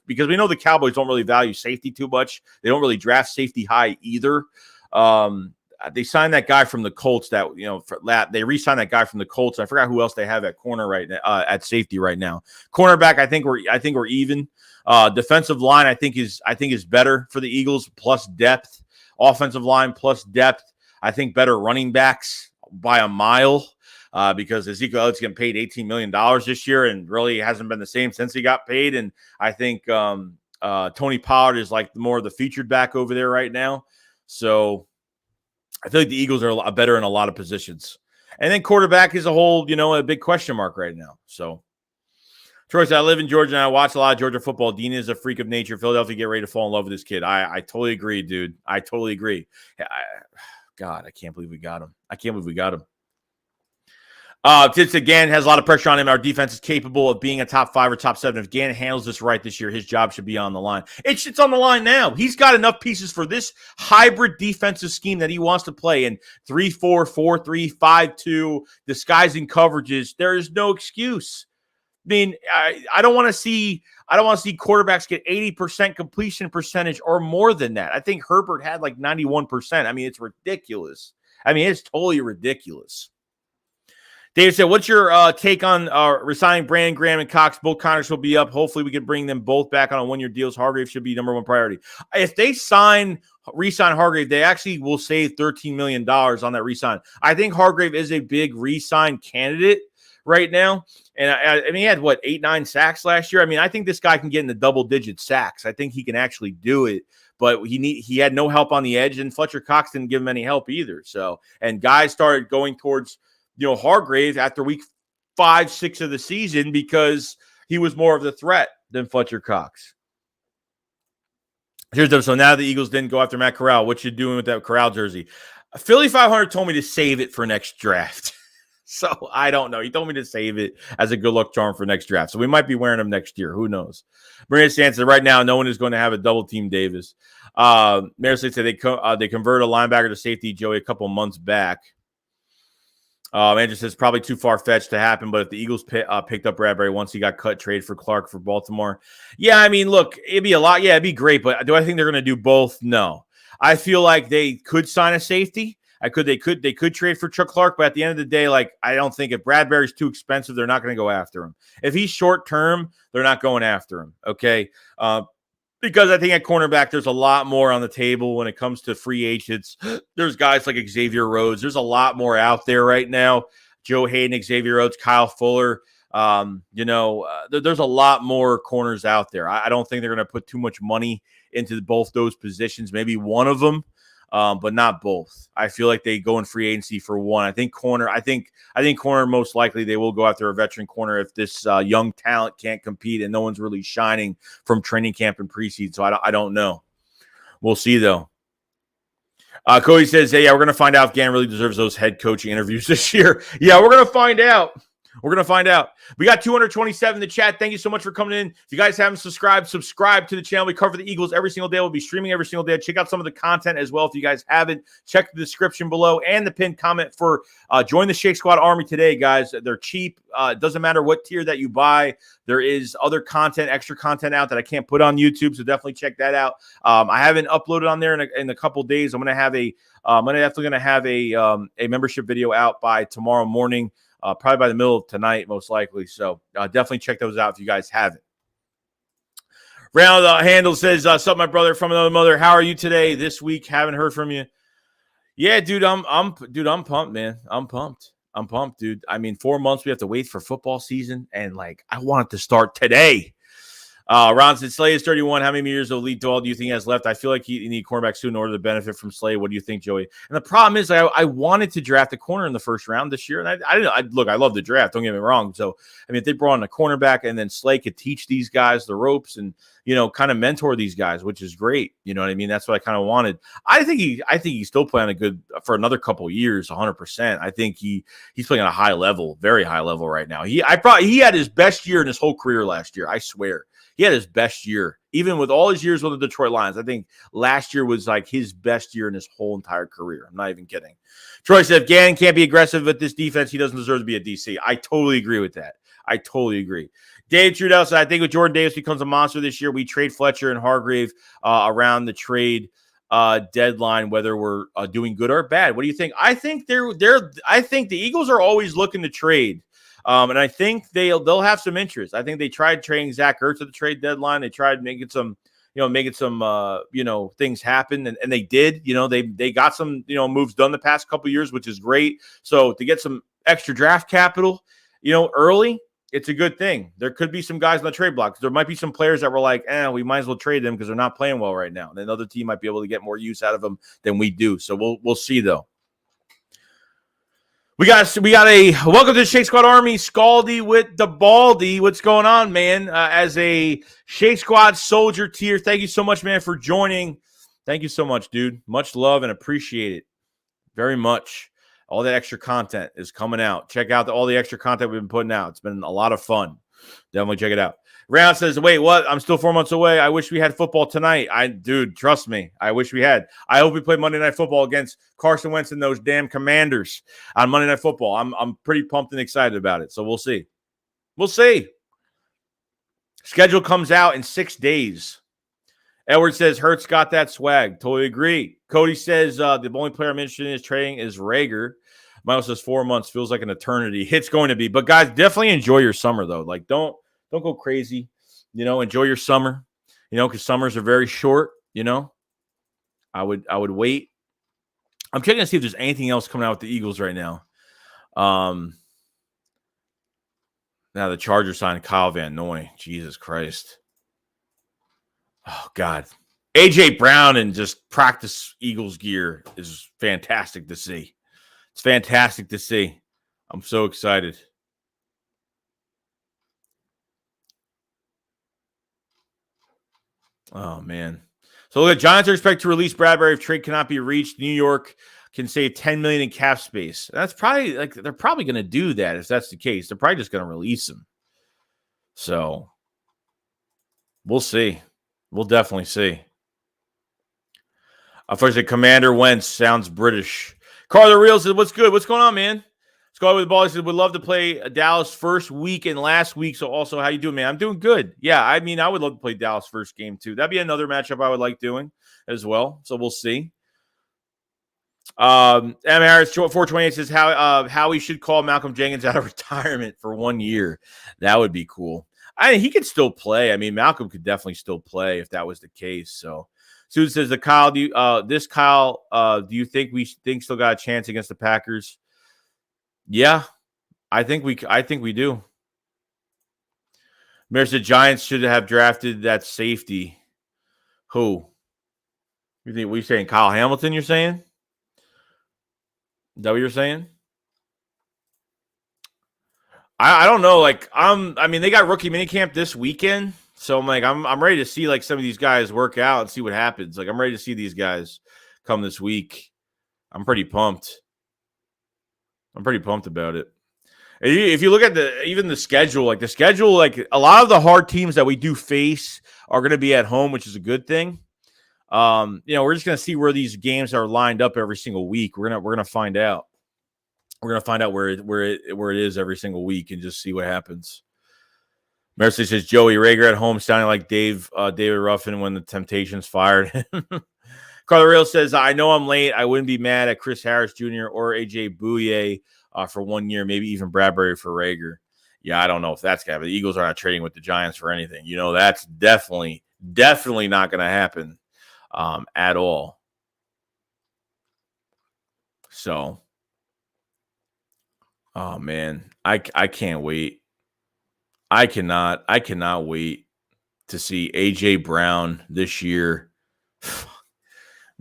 because we know the Cowboys don't really value safety too much. They don't really draft safety high either. They signed that guy from the Colts they re-signed that guy from the Colts. I forgot who else they have at corner right now, at safety right now. Cornerback, I think we're even. Defensive line, I think is better for the Eagles plus depth. Offensive line plus depth. I think better running backs by a mile. Because Ezekiel Elliott's getting paid $18 million this year and really hasn't been the same since he got paid. And I think Tony Pollard is like more of the featured back over there right now. So I feel like the Eagles are a lot better in a lot of positions. And then quarterback is a whole, a big question mark right now. So Troy said, I live in Georgia and I watch a lot of Georgia football. Dean is a freak of nature. Philadelphia get ready to fall in love with this kid. I totally agree, dude. I totally agree. God, I can't believe we got him. Tits again has a lot of pressure on him. Our defense is capable of being a top 5 or top 7. If Gannon handles this right this year, his job should be on the line. It's on the line now. He's got enough pieces for this hybrid defensive scheme that he wants to play in 3-4, 4-3, 5-2, disguising coverages. There is no excuse. I mean, I don't want to see quarterbacks get 80% completion percentage or more than that. I think Herbert had like 91%. I mean, it's ridiculous. It's totally ridiculous. David said, what's your take on resigning Brandon Graham and Cox? Both contracts will be up. Hopefully we can bring them both back on a one-year deals. Hargrave should be number one priority. If they re-sign Hargrave, they actually will save $13 million on that re-sign. I think Hargrave is a big re-sign candidate right now. And I mean, he had 8-9 sacks last year. I think this guy can get in the double-digit sacks. I think he can actually do it. But he had no help on the edge, and Fletcher Cox didn't give him any help either. So, and guys started going towards Hargrave after week 5, 6 of the season because he was more of the threat than Fletcher Cox. So now the Eagles didn't go after Matt Corral. What you doing with that Corral jersey? Philly 500 told me to save it for next draft. So I don't know. He told me to save it as a good luck charm for next draft. So we might be wearing them next year. Who knows? Maria Sanson, right now, no one is going to have a double team Davis. Marisol said they converted a linebacker to safety, Joey, a couple months back. Andrew says probably too far-fetched to happen, but if the Eagles picked up Bradbury once he got cut, trade for Clark for Baltimore. Yeah, look, it'd be a lot. Yeah, it'd be great, but do I think they're going to do both? No. I feel like they could sign a safety. They could trade for Chuck Clark, but at the end of the day, I don't think if Bradbury's too expensive, they're not going to go after him. If he's short-term, they're not going after him, okay? Because I think at cornerback, there's a lot more on the table when it comes to free agents. There's guys like Xavier Rhodes. There's a lot more out there right now. Joe Hayden, Xavier Rhodes, Kyle Fuller. There's a lot more corners out there. I don't think they're going to put too much money into both those positions. Maybe one of them, but not both. I feel like they go in free agency for one. I think corner most likely they will go after a veteran corner if this young talent can't compete and no one's really shining from training camp and preseason. So I don't know. We'll see though. Cody says, hey, yeah, we're going to find out if Gann really deserves those head coaching interviews this year. Yeah, we're going to find out. We got 227 in the chat. Thank you so much for coming in. If you guys haven't subscribed to the channel. We cover the Eagles every single day. We'll be streaming every single day. Check out some of the content as well. If you guys haven't, check the description below and the pinned comment for join the Shake Squad Army today, guys. They're cheap. It doesn't matter what tier that you buy. There is other content, extra content out that I can't put on YouTube, so definitely check that out. I haven't uploaded on there in a couple days. I'm definitely going to have a membership video out by tomorrow morning. Probably by the middle of tonight, most likely. So definitely check those out if you guys haven't. Round Handle says, "Sup, my brother from another mother. How are you today? This week, haven't heard from you." Yeah, dude, I'm pumped, man. I'm pumped, dude. 4 months we have to wait for football season, and I want it to start today. Ron said, Slay is 31. How many years of elite duel do you think he has left? I feel like you need cornerback soon in order to benefit from Slay. What do you think, Joey? And the problem is I wanted to draft a corner in the first round this year. And I love the draft. Don't get me wrong. So, if they brought in a cornerback and then Slay could teach these guys the ropes and, kind of mentor these guys, which is great. You know what I mean? That's what I kind of wanted. I think he's still playing for another couple of years, 100%. I think he's playing at a high level, very high level right now. He had his best year in his whole career last year. I swear. He had his best year, even with all his years with the Detroit Lions. I think last year was his best year in his whole entire career. I'm not even kidding. Troy said, if Gannon can't be aggressive with this defense, he doesn't deserve to be a DC. I totally agree with that. I totally agree. Dave Trudell said, I think if Jordan Davis becomes a monster this year, we trade Fletcher and Hargrave around the trade deadline, whether we're doing good or bad. What do you think? I think I think the Eagles are always looking to trade. And I think they'll have some interest. I think they tried trading Zach Ertz at the trade deadline. They tried making some things happen, and they did. They got some moves done the past couple of years, which is great. So to get some extra draft capital, early, it's a good thing. There could be some guys on the trade block. There might be some players that were like, we might as well trade them because they're not playing well right now. And another team might be able to get more use out of them than we do. So we'll see though. We got a welcome to the Shake Squad Army, Scaldy with the Baldy. What's going on, man? As a Shake Squad soldier tier, thank you so much, man, for joining. Thank you so much, dude. Much love and appreciate it very much. All that extra content is coming out. Check out all the extra content we've been putting out. It's been a lot of fun. Definitely check it out. Round says, wait, what? I'm still 4 months away. I wish we had football tonight. Dude, trust me. I wish we had. I hope we play Monday Night Football against Carson Wentz and those damn Commanders on Monday Night Football. I'm pretty pumped and excited about it. So we'll see. We'll see. Schedule comes out in 6 days. Edward says, Hurts got that swag. Totally agree. Cody says, the only player I'm interested in is trading is Rager. Michael says 4 months feels like an eternity. It's going to be. But guys, definitely enjoy your summer, though. Like, don't go crazy. Enjoy your summer. Because summers are very short. I would wait. I'm checking to see if there's anything else coming out with the Eagles right now. Now the Chargers signed Kyle Van Noy. Jesus Christ. Oh, God. A.J. Brown in just practice Eagles gear is fantastic to see. It's fantastic to see. I'm so excited. Oh, man. So the Giants are expected to release Bradbury if trade cannot be reached. New York can save $10 million in cap space. That's probably they're probably going to do that if that's the case. They're probably just going to release him. So we'll see. We'll definitely see. First, the Commander Wentz sounds British. Carl the Real says, what's good? What's going on, man? Scott with the ball says, would love to play Dallas first week and last week. So also, how you doing, man? I'm doing good. Yeah, I mean, I would love to play Dallas first game too. That'd be another matchup I would like doing as well. So we'll see. M. Harris 428 says how we should call Malcolm Jenkins out of retirement for 1 year. That would be cool. He could still play. I mean, Malcolm could definitely still play if that was the case. So Susan says, do you think we still got a chance against the Packers? Yeah, I think we do. Mayor said Giants should have drafted that safety. Who? You think? What are you saying? Kyle Hamilton? You're saying? Is that what you're saying? I don't know. I mean, they got rookie minicamp this weekend, so I'm ready to see some of these guys work out and see what happens. I'm ready to see these guys come this week. I'm pretty pumped. I'm pretty pumped about it. If you look at the schedule, a lot of the hard teams that we do face are going to be at home, which is a good thing. We're just going to see where these games are lined up every single week. We're going to find out. We're going to find out where it is every single week and just see what happens. Mercy says Joey Rager at home sounding like David Ruffin when the Temptations fired him. Carla Real says, I know I'm late. I wouldn't be mad at Chris Harris Jr. or AJ Bouye for 1 year, maybe even Bradbury for Rager. Yeah, I don't know if that's going to happen. The Eagles are not trading with the Giants for anything. That's definitely not going to happen at all. So, oh, man, I can't wait. I cannot wait to see A.J. Brown this year.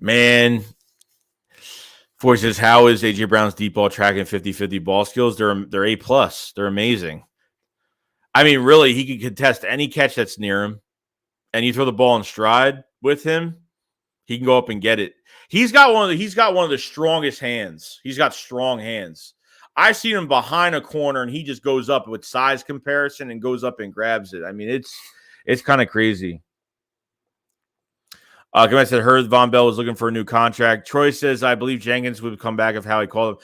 Man, Force says, how is A.J. Brown's deep ball tracking 50-50 ball skills? They're A+. They're amazing. I mean, really, he can contest any catch that's near him, and you throw the ball in stride with him, he can go up and get it. He's got one of the strongest hands. He's got strong hands. I see him behind a corner, and he just goes up with size comparison and goes up and grabs it. I mean, it's kind of crazy. I said, heard Von Bell was looking for a new contract. Troy says, I believe Jenkins would come back of how he called him.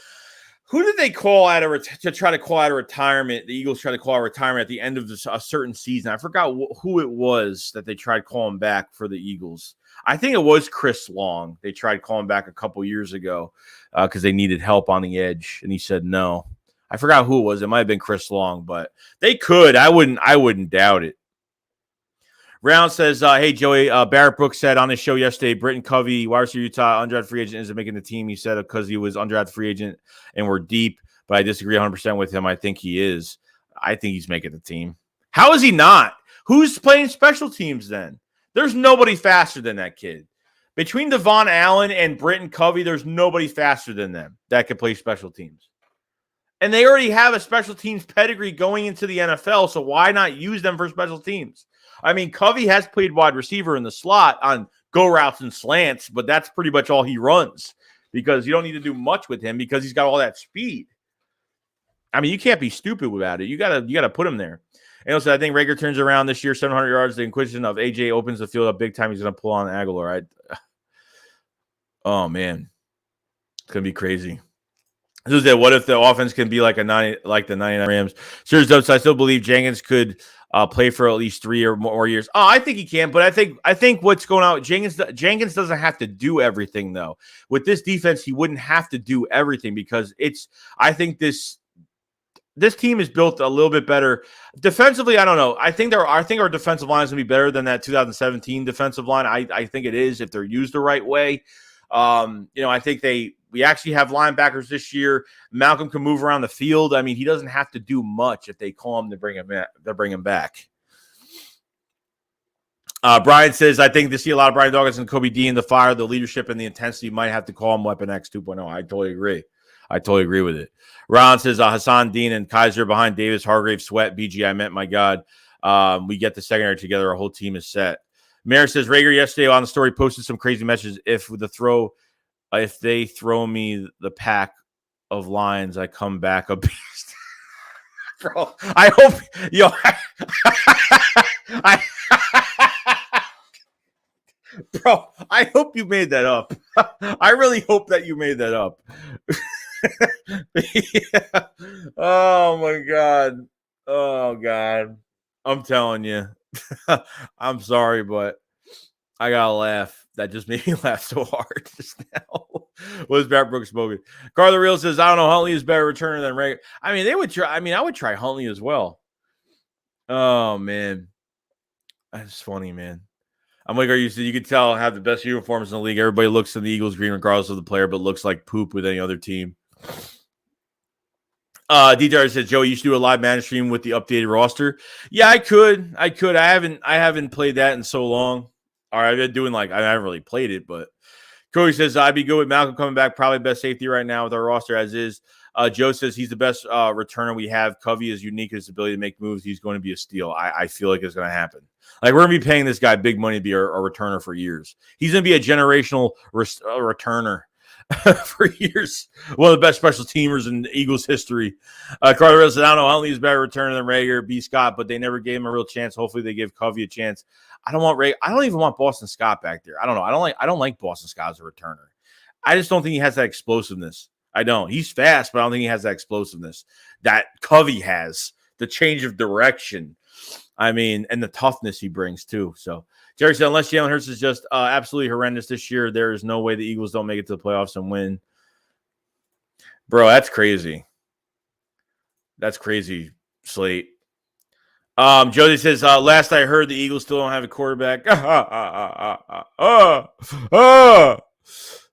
Who did they call to try to call out of retirement? The Eagles tried to call out retirement at the end of a certain season. I forgot who it was that they tried calling back for the Eagles. I think it was Chris Long. They tried calling back a couple years ago because they needed help on the edge, and he said no. I forgot who it was. It might have been Chris Long, but they could. I wouldn't doubt it. Round says, hey, Joey, Barrett Brooks said on his show yesterday, Britton Covey, wide receiver Utah, undrafted free agent, isn't making the team. He said because he was undrafted free agent and we're deep, but I disagree 100% with him. I think he is. I think he's making the team. How is he not? Who's playing special teams then? There's nobody faster than that kid. Between Devon Allen and Britton Covey, there's nobody faster than them that could play special teams. And they already have a special teams pedigree going into the NFL, so why not use them for special teams? I mean, Covey has played wide receiver in the slot on go routes and slants, but that's pretty much all he runs because you don't need to do much with him because he's got all that speed. I mean, you can't be stupid about it. You gotta put him there. And also, I think Rager turns around this year, 700 yards. The inquisition of AJ opens the field up big time. He's going to pull on Aguilar. Oh, man. It's going to be crazy. This is it. What if the offense can be like the 99 Rams? Serious dubs. I still believe Jenkins could play for at least 3 or more years. Oh, I think he can, but I think what's going on with Jenkins doesn't have to do everything, though. With this defense, he wouldn't have to do everything because I think this team is built a little bit better defensively. I don't know. I think our defensive line is going to be better than that 2017 defensive line. I think it is if they're used the right way. I think we actually have linebackers this year. Malcolm can move around the field. I mean, he doesn't have to do much if they call him to bring him back. Brian says, I think to see a lot of Brian Dawkins and Kobe Dean, the fire, the leadership, and the intensity might have to call him Weapon X 2.0. I totally agree with it. Ron says Hassan, Dean, and Kaiser behind Davis, Hargrave, Sweat, BG. I meant, my God. We get the secondary together. Our whole team is set. Mayor says Rager yesterday on the story posted some crazy messages. If they throw me the pack of lines, I come back a beast. Bro, I hope bro, I hope you made that up. I really hope that you made that up. Yeah. Oh my God. Oh God. I'm telling you. I'm sorry, but I gotta laugh. That just made me laugh so hard just now. What is Barrett Brooks smoking? Carla Real says, I don't know, Huntley is better returner than Ray. I mean, I would try Huntley as well. Oh man. That's funny, man. I'm like, you could tell have the best uniforms in the league. Everybody looks in the Eagles green regardless of the player, but looks like poop with any other team. DJ said, Joe, you should do a live man stream with the updated roster. Yeah, I could. I haven't played that in so long. All right, I've been doing I haven't really played it, but Cody says I'd be good with Malcolm coming back. Probably best safety right now with our roster as is. Joe says he's the best returner we have. Covey is unique in his ability to make moves. He's going to be a steal. I feel like it's going to happen. We're going to be paying this guy big money to be a returner for years. He's going to be a generational returner for years. One of the best special teamers in Eagles history. Carter said, I don't know. Huntley is better returner than Rager, B. Scott, but they never gave him a real chance. Hopefully they give Covey a chance. I don't want Ray. I don't even want Boston Scott back there. I don't know. I don't like Boston Scott as a returner. I just don't think he has that explosiveness. I don't. He's fast, but I don't think he has that explosiveness that Covey has. The change of direction. I mean, and the toughness he brings too. So Jerry said, unless Jalen Hurts is just absolutely horrendous this year, there is no way the Eagles don't make it to the playoffs and win. Bro, that's crazy. That's crazy, Slate. Jody says, last I heard, the Eagles still don't have a quarterback.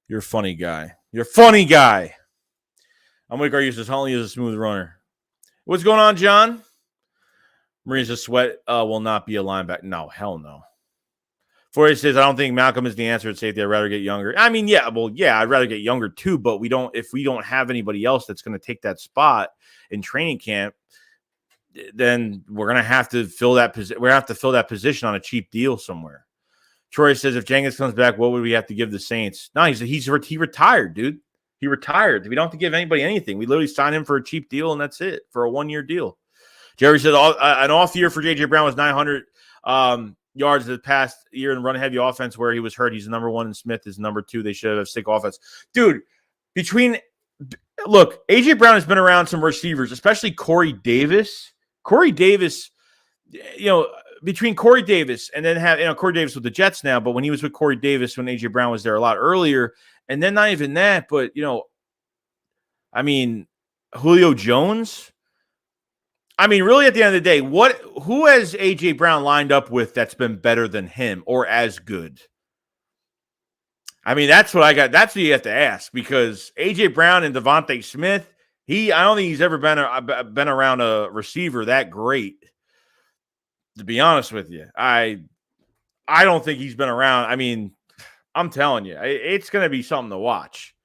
You're a funny guy. You're a funny guy. I'm like, Argus says, Huntley is a smooth runner. What's going on, John? Marine says, Sweat will not be a linebacker. No, hell no. Fourier says, I don't think Malcolm is the answer at safety. I'd rather get younger. I mean, yeah, I'd rather get younger too, but if we don't have anybody else that's going to take that spot in training camp, then we're going to have to fill that position. We're going to have to fill that position on a cheap deal somewhere. Troy says, if Jenkins comes back, what would we have to give the Saints? No, he retired, dude. He retired. We don't have to give anybody anything. We literally signed him for a cheap deal, and that's it, for a 1-year deal. Jerry said an off year for J.J. Brown was 900 yards the past year in run-heavy offense where he was hurt. He's the number one, and Smith is number 2. They should have sick offense. Dude, look, A.J. Brown has been around some receivers, especially Corey Davis. Corey Davis, between Corey Davis and then Corey Davis with the Jets now, but when he was with Corey Davis when A.J. Brown was there a lot earlier, and then not even that, but, I mean, Julio Jones. I mean, really, at the end of the day, who has A.J. Brown lined up with that's been better than him or as good? I mean, that's what I got. That's what you have to ask, because A.J. Brown and Devontae Smith, I don't think he's ever been around a receiver that great, to be honest with you. I don't think he's been around. I mean, I'm telling you, it's going to be something to watch.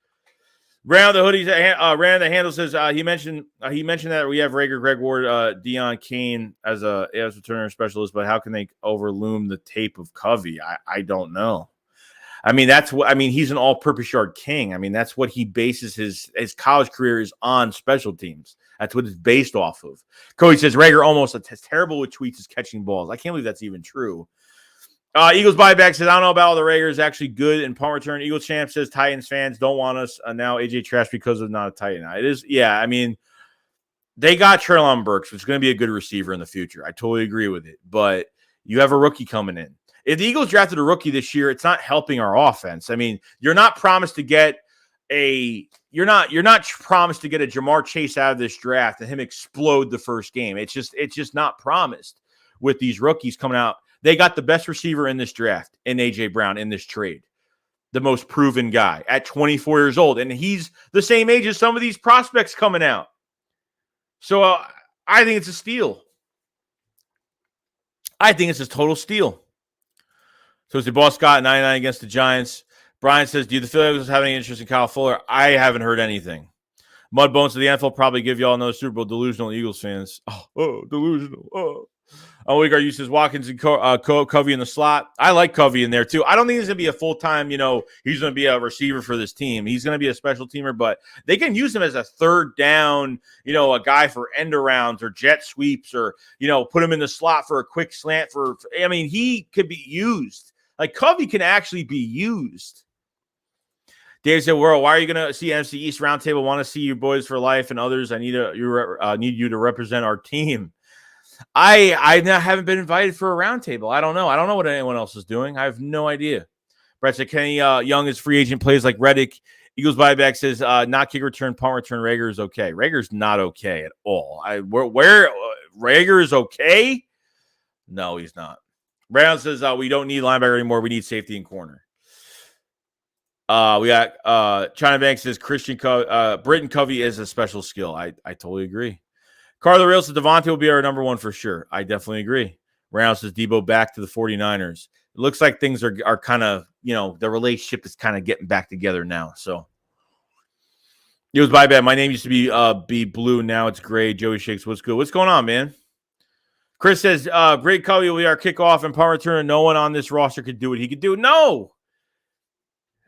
Round the hoodies. Rand the handle says he mentioned that we have Rager, Greg Ward, Dion Kane as returner specialist, but how can they overloom the tape of Covey? I don't know. I mean, he's an all-purpose yard king. I mean, that's what he bases his college career is on, special teams. That's what it's based off of. Cody says Rager almost terrible with tweets is catching balls. I can't believe that's even true. Eagles buyback says, I don't know about all the Rager is actually good in punt return. Eagles champ says Titans fans don't want us now AJ trash because of not a Titan. It is, yeah. I mean, they got Treylon Burks, which is going to be a good receiver in the future. I totally agree with it. But you have a rookie coming in. If the Eagles drafted a rookie this year, it's not helping our offense. I mean, you're not promised to get you're not promised to get a Jamar Chase out of this draft and him explode the first game. It's just not promised with these rookies coming out. They got the best receiver in this draft in A.J. Brown in this trade, the most proven guy at 24 years old. And he's the same age as some of these prospects coming out. So I think it's a steal. I think it's a total steal. So it's the boss Scott 99 against the Giants. Brian says, do the Phillies have any interest in Kyle Fuller? I haven't heard anything. Mudbones to the NFL probably give y'all another Super Bowl. Delusional Eagles fans. Oh, delusional. Oh. Oligar uses Watkins and Covey in the slot. I like Covey in there too. I don't think he's going to be a full-time, he's going to be a receiver for this team. He's going to be a special teamer, but they can use him as a third down, a guy for end arounds or jet sweeps or, put him in the slot for a quick slant he could be used. Like Covey can actually be used. Dave said, "World, why are you going to see NFC East Roundtable? Want to see you boys for life and others. I need you to represent our team." I haven't been invited for a roundtable. I don't know. I don't know what anyone else is doing. I have no idea. Brett said, Kenny Young is free agent, plays like Reddick. Eagles buyback says, not kick return, punt return. Rager is okay. Rager's not okay at all. Where Rager is okay? No, he's not. Brown says, we don't need linebacker anymore. We need safety and corner. We got China Bank says, Britton Covey is a special skill. I totally agree. Carla Real says Devontae will be our number one for sure. I definitely agree. Round says Debo back to the 49ers. It looks like things are kind of, the relationship is kind of getting back together now. So it was my bad. My name used to be blue. Now it's gray. Joey Shakes. What's good? What's going on, man? Chris says, great Covey will be our kickoff and punt return. No one on this roster could do what he could do. No.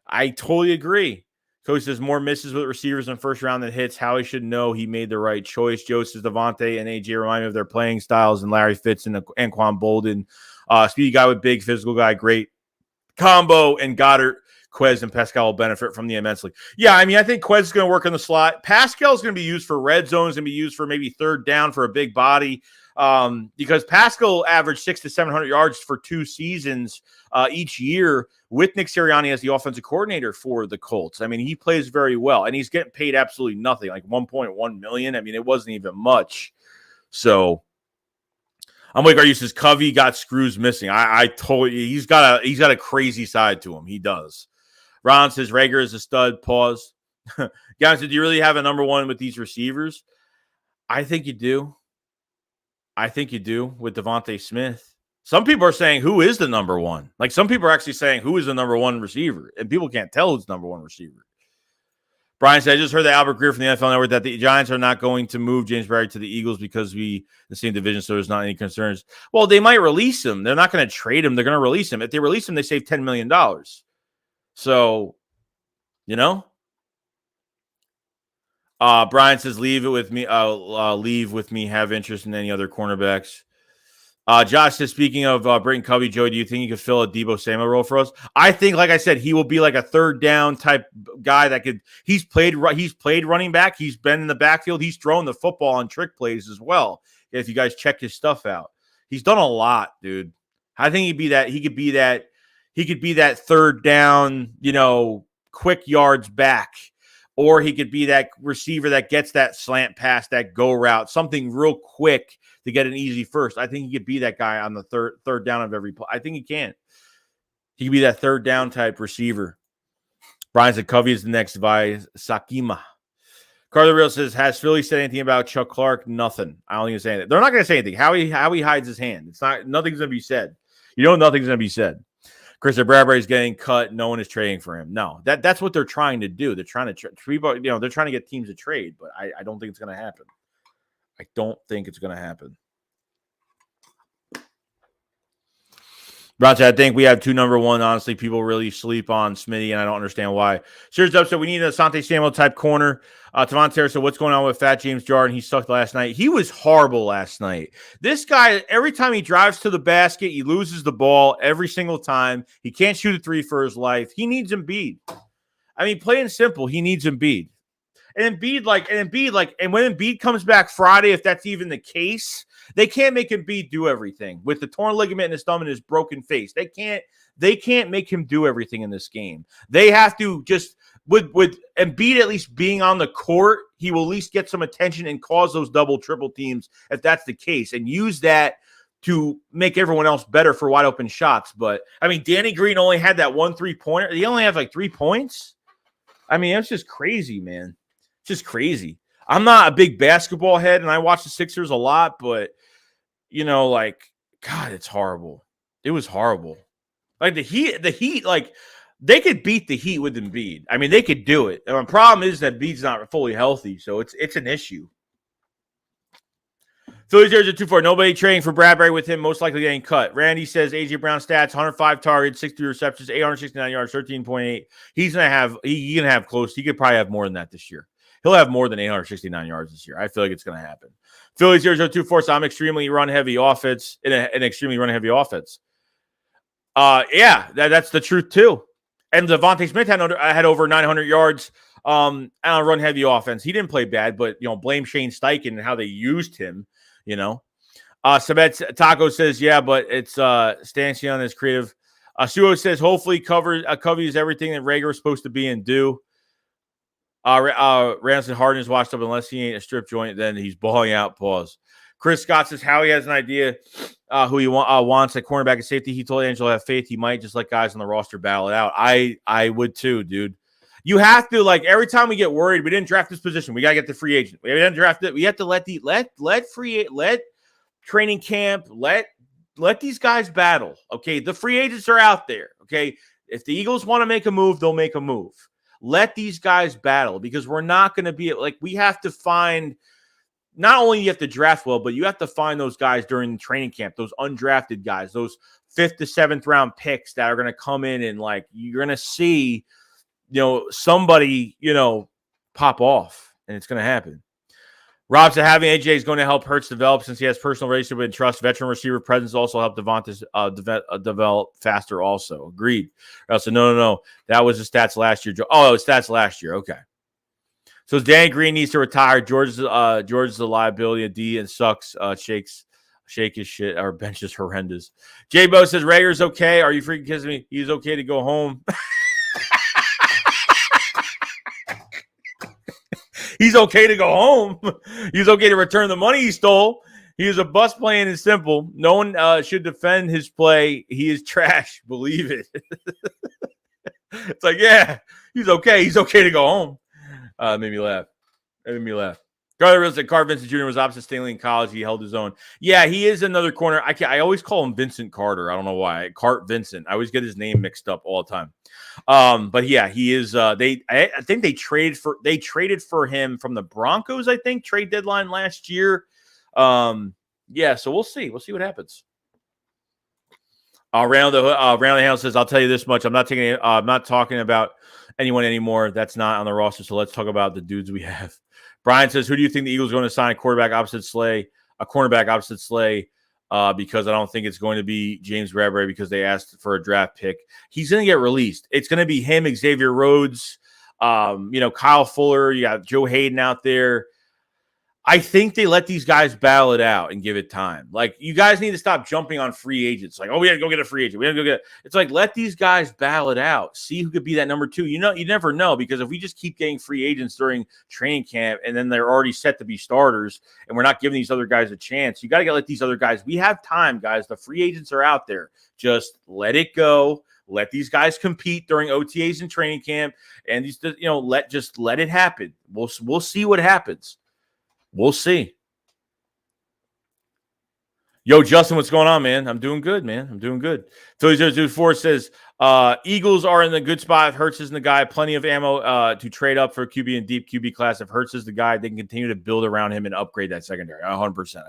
I totally agree. Coach says more misses with receivers in first round than hits. Howie should know he made the right choice. Joe says Devontae and AJ remind me of their playing styles and Larry Fitz and Anquan Bolden. Speedy guy with big, physical guy, great combo. And Goddard, Quez, and Pascal will benefit from the immensely. Yeah, I think Quez is going to work in the slot. Pascal is going to be used for red zones, going to be used for maybe third down for a big body. Because Pascal averaged 600 to 700 yards for 2 seasons each year with Nick Sirianni as the offensive coordinator for the Colts. He plays very well, and he's getting paid absolutely nothing, like $1.1 million. It wasn't even much. So I'm like, you says Covey got screws missing. I told you he's got a crazy side to him. He does. Ron says Rager is a stud. Pause. Guys, do you really have a number one with these receivers? I think you do. With Devontae Smith. Some people are saying who is the number one. Like some people are actually saying who is the number one receiver, and people can't tell who's the number one receiver. Brian said, I just heard that Albert Greer from the NFL Network that the Giants are not going to move James Bradley to the Eagles because we the same division, so there's not any concerns. Well, they might release him. They're not going to trade him. They're going to release him. If they release him, they save $10 million. So, Brian says, leave with me, have interest in any other cornerbacks. Josh says, speaking of Britton Covey, Joey, do you think he could fill a Deebo Samuel role for us? I think, like I said, he will be like a third down type guy that he's played running back. He's been in the backfield. He's thrown the football on trick plays as well. If you guys check his stuff out, he's done a lot, dude. I think he could be that third down, quick yards back. Or he could be that receiver that gets that slant pass, that go route, something real quick to get an easy first. I think he could be that guy on the third down of every play. I think he can. He could be that third down type receiver. Brian said Covey is the next by Sakima. Carla Real says, has Philly said anything about Chuck Clark? Nothing. I don't think he's saying that. They're not going to say anything. How he hides his hand. Nothing's going to be said. Nothing's going to be said. Christian Bradbury's getting cut. No one is trading for him. No, that's what they're trying to do. They're trying to they're trying to get teams to trade, but I don't think it's going to happen. I don't think it's going to happen. Roger, I think we have two number one. Honestly, people really sleep on Smitty, and I don't understand why. Serious upset. We need a Asante Samuel type corner. Tavon so what's going on with Fat James Jordan? He sucked last night. He was horrible last night. This guy, every time he drives to the basket, he loses the ball every single time. He can't shoot a three for his life. He needs Embiid. I mean, plain and simple, he needs Embiid. And Embiid, and when Embiid comes back Friday, if that's even the case, they can't make Embiid do everything with the torn ligament in his thumb and his broken face. They can't make him do everything in this game. They have to just with Embiid at least being on the court, he will at least get some attention and cause those double triple teams if that's the case, and use that to make everyone else better for wide open shots. But I mean, Danny Green only had that 1 3-pointer. He only had like 3 points. I mean, that's just crazy, man. Just crazy. I'm not a big basketball head, and I watch the Sixers a lot, but, God, it's horrible. It was horrible. Like, the Heat, like, they could beat the Heat with Embiid. I mean, they could do it. And the problem is that Embiid's not fully healthy, so it's an issue. Phillies 0-2-4. Nobody trading for Bradbury with him, most likely getting cut. Randy says A.J. Brown stats: 105 targets, 63 receptions, 869 yards, 13.8. He's gonna have close. He could probably have more than that this year. He'll have more than 869 yards this year. I feel like it's going to happen. Phillies 0-2-4. So I'm extremely run-heavy offense in an extremely run-heavy offense. That's the truth too. And Devontae Smith had over 900 yards on a run-heavy offense. He didn't play bad, but blame Shane Steichen and how they used him. Sabet Taco says, yeah, but it's Stanchion is creative. Suo says, hopefully covers everything that Rager is supposed to be and do. Ransom Harden is washed up unless he ain't a strip joint, then he's balling out. Pause. Chris Scott says Howie has an idea who he wants at cornerback and safety. He told Angelo have faith. He might just let guys on the roster battle it out. I would too, dude. You have to, like, every time we get worried, we didn't draft this position. We gotta get the free agent. We didn't draft it. We have to let training camp, let these guys battle. Okay, the free agents are out there. Okay, if the Eagles want to make a move, they'll make a move. Let these guys battle, because we're not going to be like, we have to find, not only you have to draft well, but you have to find those guys during training camp, those undrafted guys, those 5th to 7th round picks that are going to come in and, like, you're going to see, somebody, pop off, and it's going to happen. Rob said having AJ is going to help Hurts develop since he has personal relationship and trust. Veteran receiver presence also help Devontae develop faster also. Agreed. So no. That was the stats last year. Oh, it was stats last year. Okay. So Danny Green needs to retire. George is a liability. A D and sucks. Shake his shit. Our bench is horrendous. J-Bo says Rager's okay. Are you freaking kidding me? He's okay to go home. He's okay to go home. He's okay to return the money he stole. He is a bust, plain and simple. No one should defend his play. He is trash. Believe it. It's like, yeah, he's okay. He's okay to go home. Made me laugh. That made me laugh. Carter said Carter Vincent Jr. was opposite Stanley in college. He held his own. Yeah, he is another corner. I always call him Vincent Carter. I don't know why. Cart Vincent. I always get his name mixed up all the time. But yeah, he is. I think they traded for him from the Broncos. I think trade deadline last year. Yeah. So we'll see. We'll see what happens. Randall the Hale says, "I'll tell you this much. I'm not talking about anyone anymore that's not on the roster. So let's talk about the dudes we have." Brian says, who do you think the Eagles are going to sign a cornerback opposite Slay? Because I don't think it's going to be James Bradbury because they asked for a draft pick. He's going to get released. It's going to be him, Xavier Rhodes, Kyle Fuller. You got Joe Hayden out there. I think they let these guys battle it out and give it time. Like, you guys need to stop jumping on free agents. Like, oh, we got to go get a free agent. We got to go get it. It's like, let these guys battle it out. See who could be that number 2. You never know, because if we just keep getting free agents during training camp and then they're already set to be starters and we're not giving these other guys a chance, you got to let these other guys. We have time, guys. The free agents are out there. Just let it go. Let these guys compete during OTAs and training camp, and let it happen. We'll see what happens. We'll see. Yo, Justin, what's going on, man? I'm doing good, man. I'm doing good. Philly004 says Eagles are in the good spot. If Hurts isn't the guy, plenty of ammo to trade up for QB and deep QB class. If Hurts is the guy, they can continue to build around him and upgrade that secondary. 100%.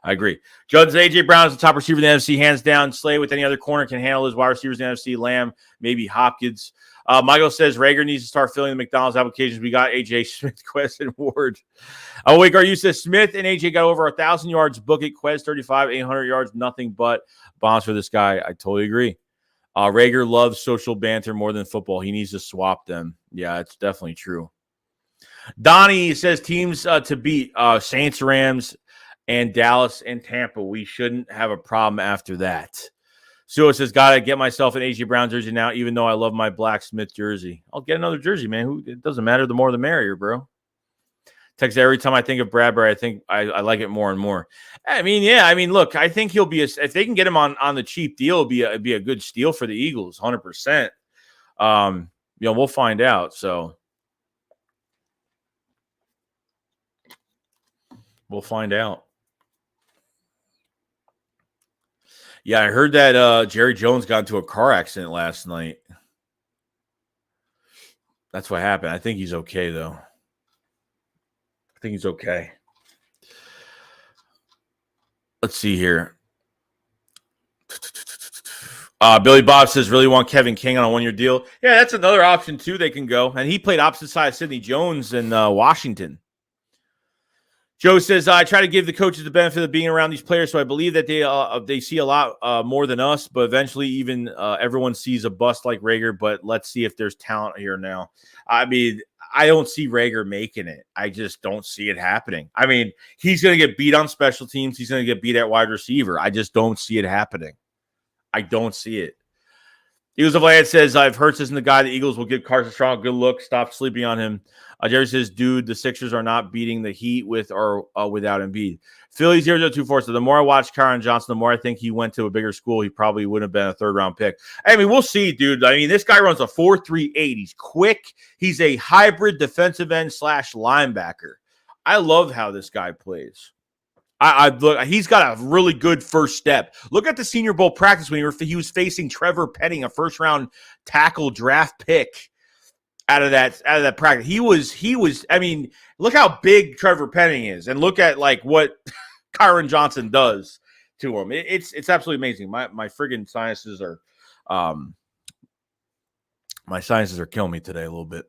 I agree. Judd A.J. Brown is the top receiver in the NFC, hands down. Slay with any other corner can handle his wide receivers in the NFC. Lamb, maybe Hopkins. Michael says Rager needs to start filling the McDonald's applications. We got A.J. Smith, Quest, and Ward. Wake Are You says Smith and A.J. got over 1,000 yards. Book it. Quest 35, 800 yards. Nothing but bombs for this guy. I totally agree. Rager loves social banter more than football. He needs to swap them. Yeah, it's definitely true. Donnie says teams to beat Saints, Rams, and Dallas and Tampa. We shouldn't have a problem after that. Sue says, gotta get myself an A.J. Brown jersey now, even though I love my Black Smith jersey. I'll get another jersey, man. It doesn't matter. The more, the merrier, bro. Text every time I think of Bradbury, I think I like it more and more. I mean, yeah. I mean, look, I think he'll be if they can get him on the cheap deal, it'd be a good steal for the Eagles, 100%. We'll find out. So we'll find out. Yeah, I heard that Jerry Jones got into a car accident last night. That's what happened. I think he's okay, though. I think he's okay. Let's see here. Billy Bob says, really want Kevin King on a one-year deal? Yeah, that's another option, too. They can go. And he played opposite side of Sidney Jones in Washington. Joe says, I try to give the coaches the benefit of being around these players, so I believe that they see a lot more than us, but eventually even everyone sees a bust like Rager, but let's see if there's talent here now. I mean, I don't see Rager making it. I just don't see it happening. I mean, he's going to get beat on special teams. He's going to get beat at wide receiver. I just don't see it happening. I don't see it. Eagles of Lad says, if Hurts isn't the guy, the Eagles will give Carson Strong a good look. Stop sleeping on him. Jerry says, dude, the Sixers are not beating the Heat with or without Embiid. Philly 024 says, the more I watch Kyron Johnson, the more I think he went to a bigger school. He probably wouldn't have been a third-round pick. I mean, we'll see, dude. I mean, this guy runs a 4.38. He's quick. He's a hybrid defensive end / linebacker. I love how this guy plays. I look. He's got a really good first step. Look at the Senior Bowl practice when he was facing Trevor Penning, a first-round tackle draft pick out of that practice. He was. I mean, look how big Trevor Penning is, and look at like what Kyron Johnson does to him. It's absolutely amazing. My friggin' sinuses are killing me today a little bit.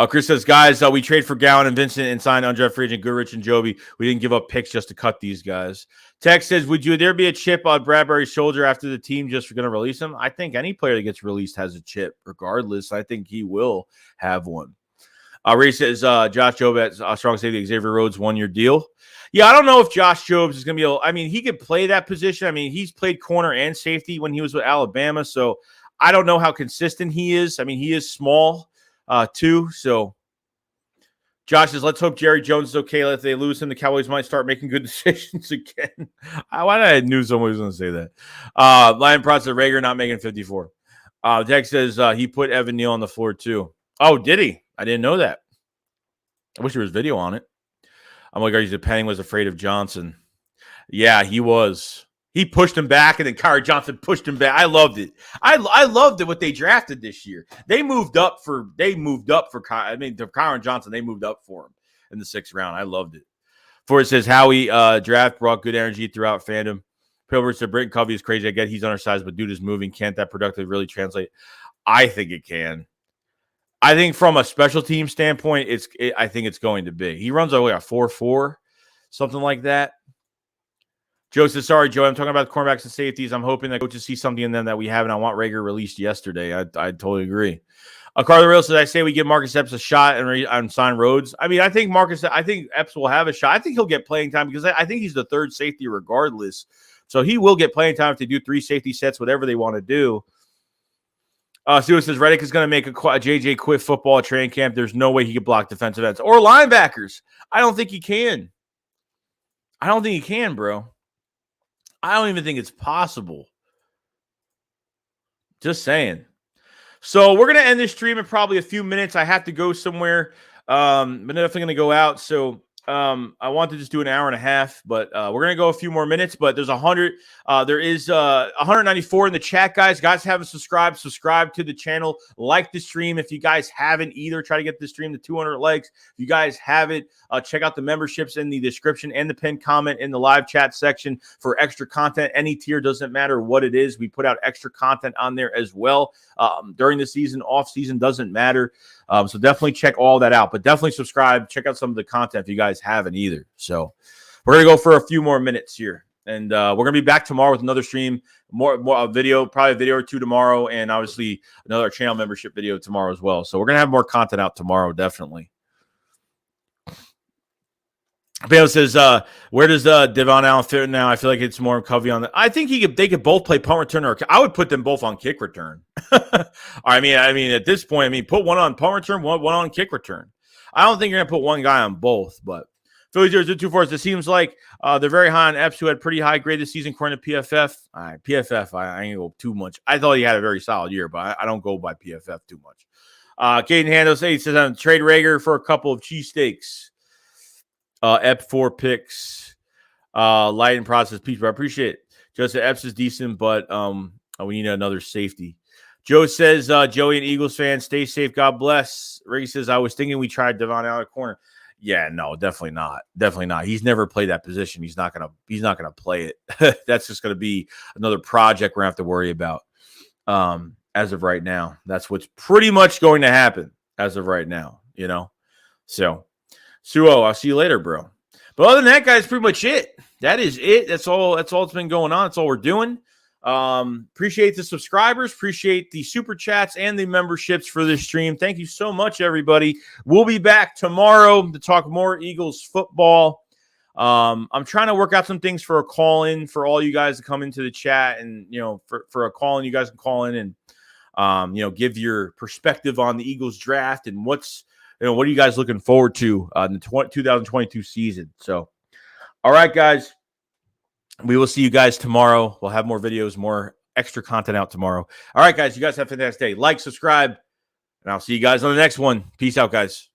Chris says, guys, we trade for Gowan and Vincent and signed undrafted free agent Goodrich and Joby. We didn't give up picks just to cut these guys. Tex says, would there be a chip on Bradbury's shoulder after the team just going to release him? I think any player that gets released has a chip regardless. I think he will have one. Ray says, Josh Jobs at strong safety, Xavier Rhodes, 1-year deal. Yeah, I don't know if Josh Jobs is going to be able – I mean, he could play that position. I mean, he's played corner and safety when he was with Alabama, so I don't know how consistent he is. I mean, he is small. Too. So Josh says, let's hope Jerry Jones is okay. If they lose him, the Cowboys might start making good decisions again. Why did I knew someone was going to say that? Lion Prod said Rager not making 54. Tex says he put Evan Neal on the floor too. Oh, did he? I didn't know that. I wish there was video on it. I'm like, Penning was afraid of Johnson. Yeah, he was. He pushed him back, and then Kyron Johnson pushed him back. I loved it. I loved it what they drafted this year. They moved up for Kyron Johnson, they moved up for him in the 6th round. I loved it. For it says Howie draft brought good energy throughout fandom. Pilbert said Britton Covey is crazy. I get he's undersized, but dude is moving. Can't that productive really translate? I think it can. I think from a special team standpoint, I think it's going to be. He runs a 4.4, something like that. Joe says, sorry, Joe, I'm talking about cornerbacks and safeties. I'm hoping that coaches see something in them that we haven't. I want Rager released yesterday. I totally agree. Carter Real says, I say we give Marcus Epps a shot and sign Rhodes. I mean, I think Epps will have a shot. I think he'll get playing time because I think he's the third safety regardless. So he will get playing time if they do 3 safety sets, whatever they want to do. Stewart says, Reddick is going to make a JJ quit football at training camp. There's no way he could block defensive ends or linebackers. I don't think he can. Bro. I don't even think it's possible. Just saying. So we're going to end this stream in probably a few minutes. I have to go somewhere. I'm definitely going to go out. So I want to just do an hour and a half, but we're gonna go a few more minutes. But there's 100. There is 194 in the chat, guys. Guys haven't subscribed. Subscribe to the channel. Like the stream if you guys haven't either. Try to get the stream to 200 likes. If you guys haven't, check out the memberships in the description and the pinned comment in the live chat section for extra content. Any tier, doesn't matter what it is. We put out extra content on there as well during the season, off season, doesn't matter. So definitely check all that out, but definitely subscribe. Check out some of the content if you guys haven't either. So we're going to go for a few more minutes here, and we're going to be back tomorrow with another stream, more a video, probably a video or two tomorrow, and obviously another channel membership video tomorrow as well. So we're going to have more content out tomorrow, definitely. Bail says, where does Devon Allen fit now? I feel like it's more Covey on the. I think they could both play punt return, or I would put them both on kick return. I mean, at this point, put one on punt return, one on kick return. I don't think you're gonna put one guy on both, but Philly 024. It seems like they're very high on Epps, who had pretty high grade this season according to PFF. All right, PFF, I ain't go too much. I thought he had a very solid year, but I don't go by PFF too much. Caden Handos 8 says, I'm trade Rager for a couple of cheesesteaks. Ep 4 picks, light and process piece. I appreciate it. Joe said Epps is decent, but we need another safety. Joe says, Joey, an Eagles fan, stay safe. God bless. Ricky says, I was thinking we tried Devon out of corner. Yeah, no, definitely not. Definitely not. He's never played that position. He's not gonna play it. That's just gonna be another project we're gonna have to worry about. As of right now, that's what's pretty much going to happen as of right now. So. Suo, I'll see you later, bro. But other than that, guys, pretty much it. That is it. That's all that's been going on. That's all we're doing. Appreciate the subscribers. Appreciate the super chats and the memberships for this stream. Thank you so much, everybody. We'll be back tomorrow to talk more Eagles football. I'm trying to work out some things for a call-in for all you guys to come into the chat, and for a call-in, you guys can call in and give your perspective on the Eagles draft and what are you guys looking forward to in the 2022 season? So, all right, guys, we will see you guys tomorrow. We'll have more videos, more extra content out tomorrow. All right, guys, you guys have a fantastic day. Like, subscribe, and I'll see you guys on the next one. Peace out, guys.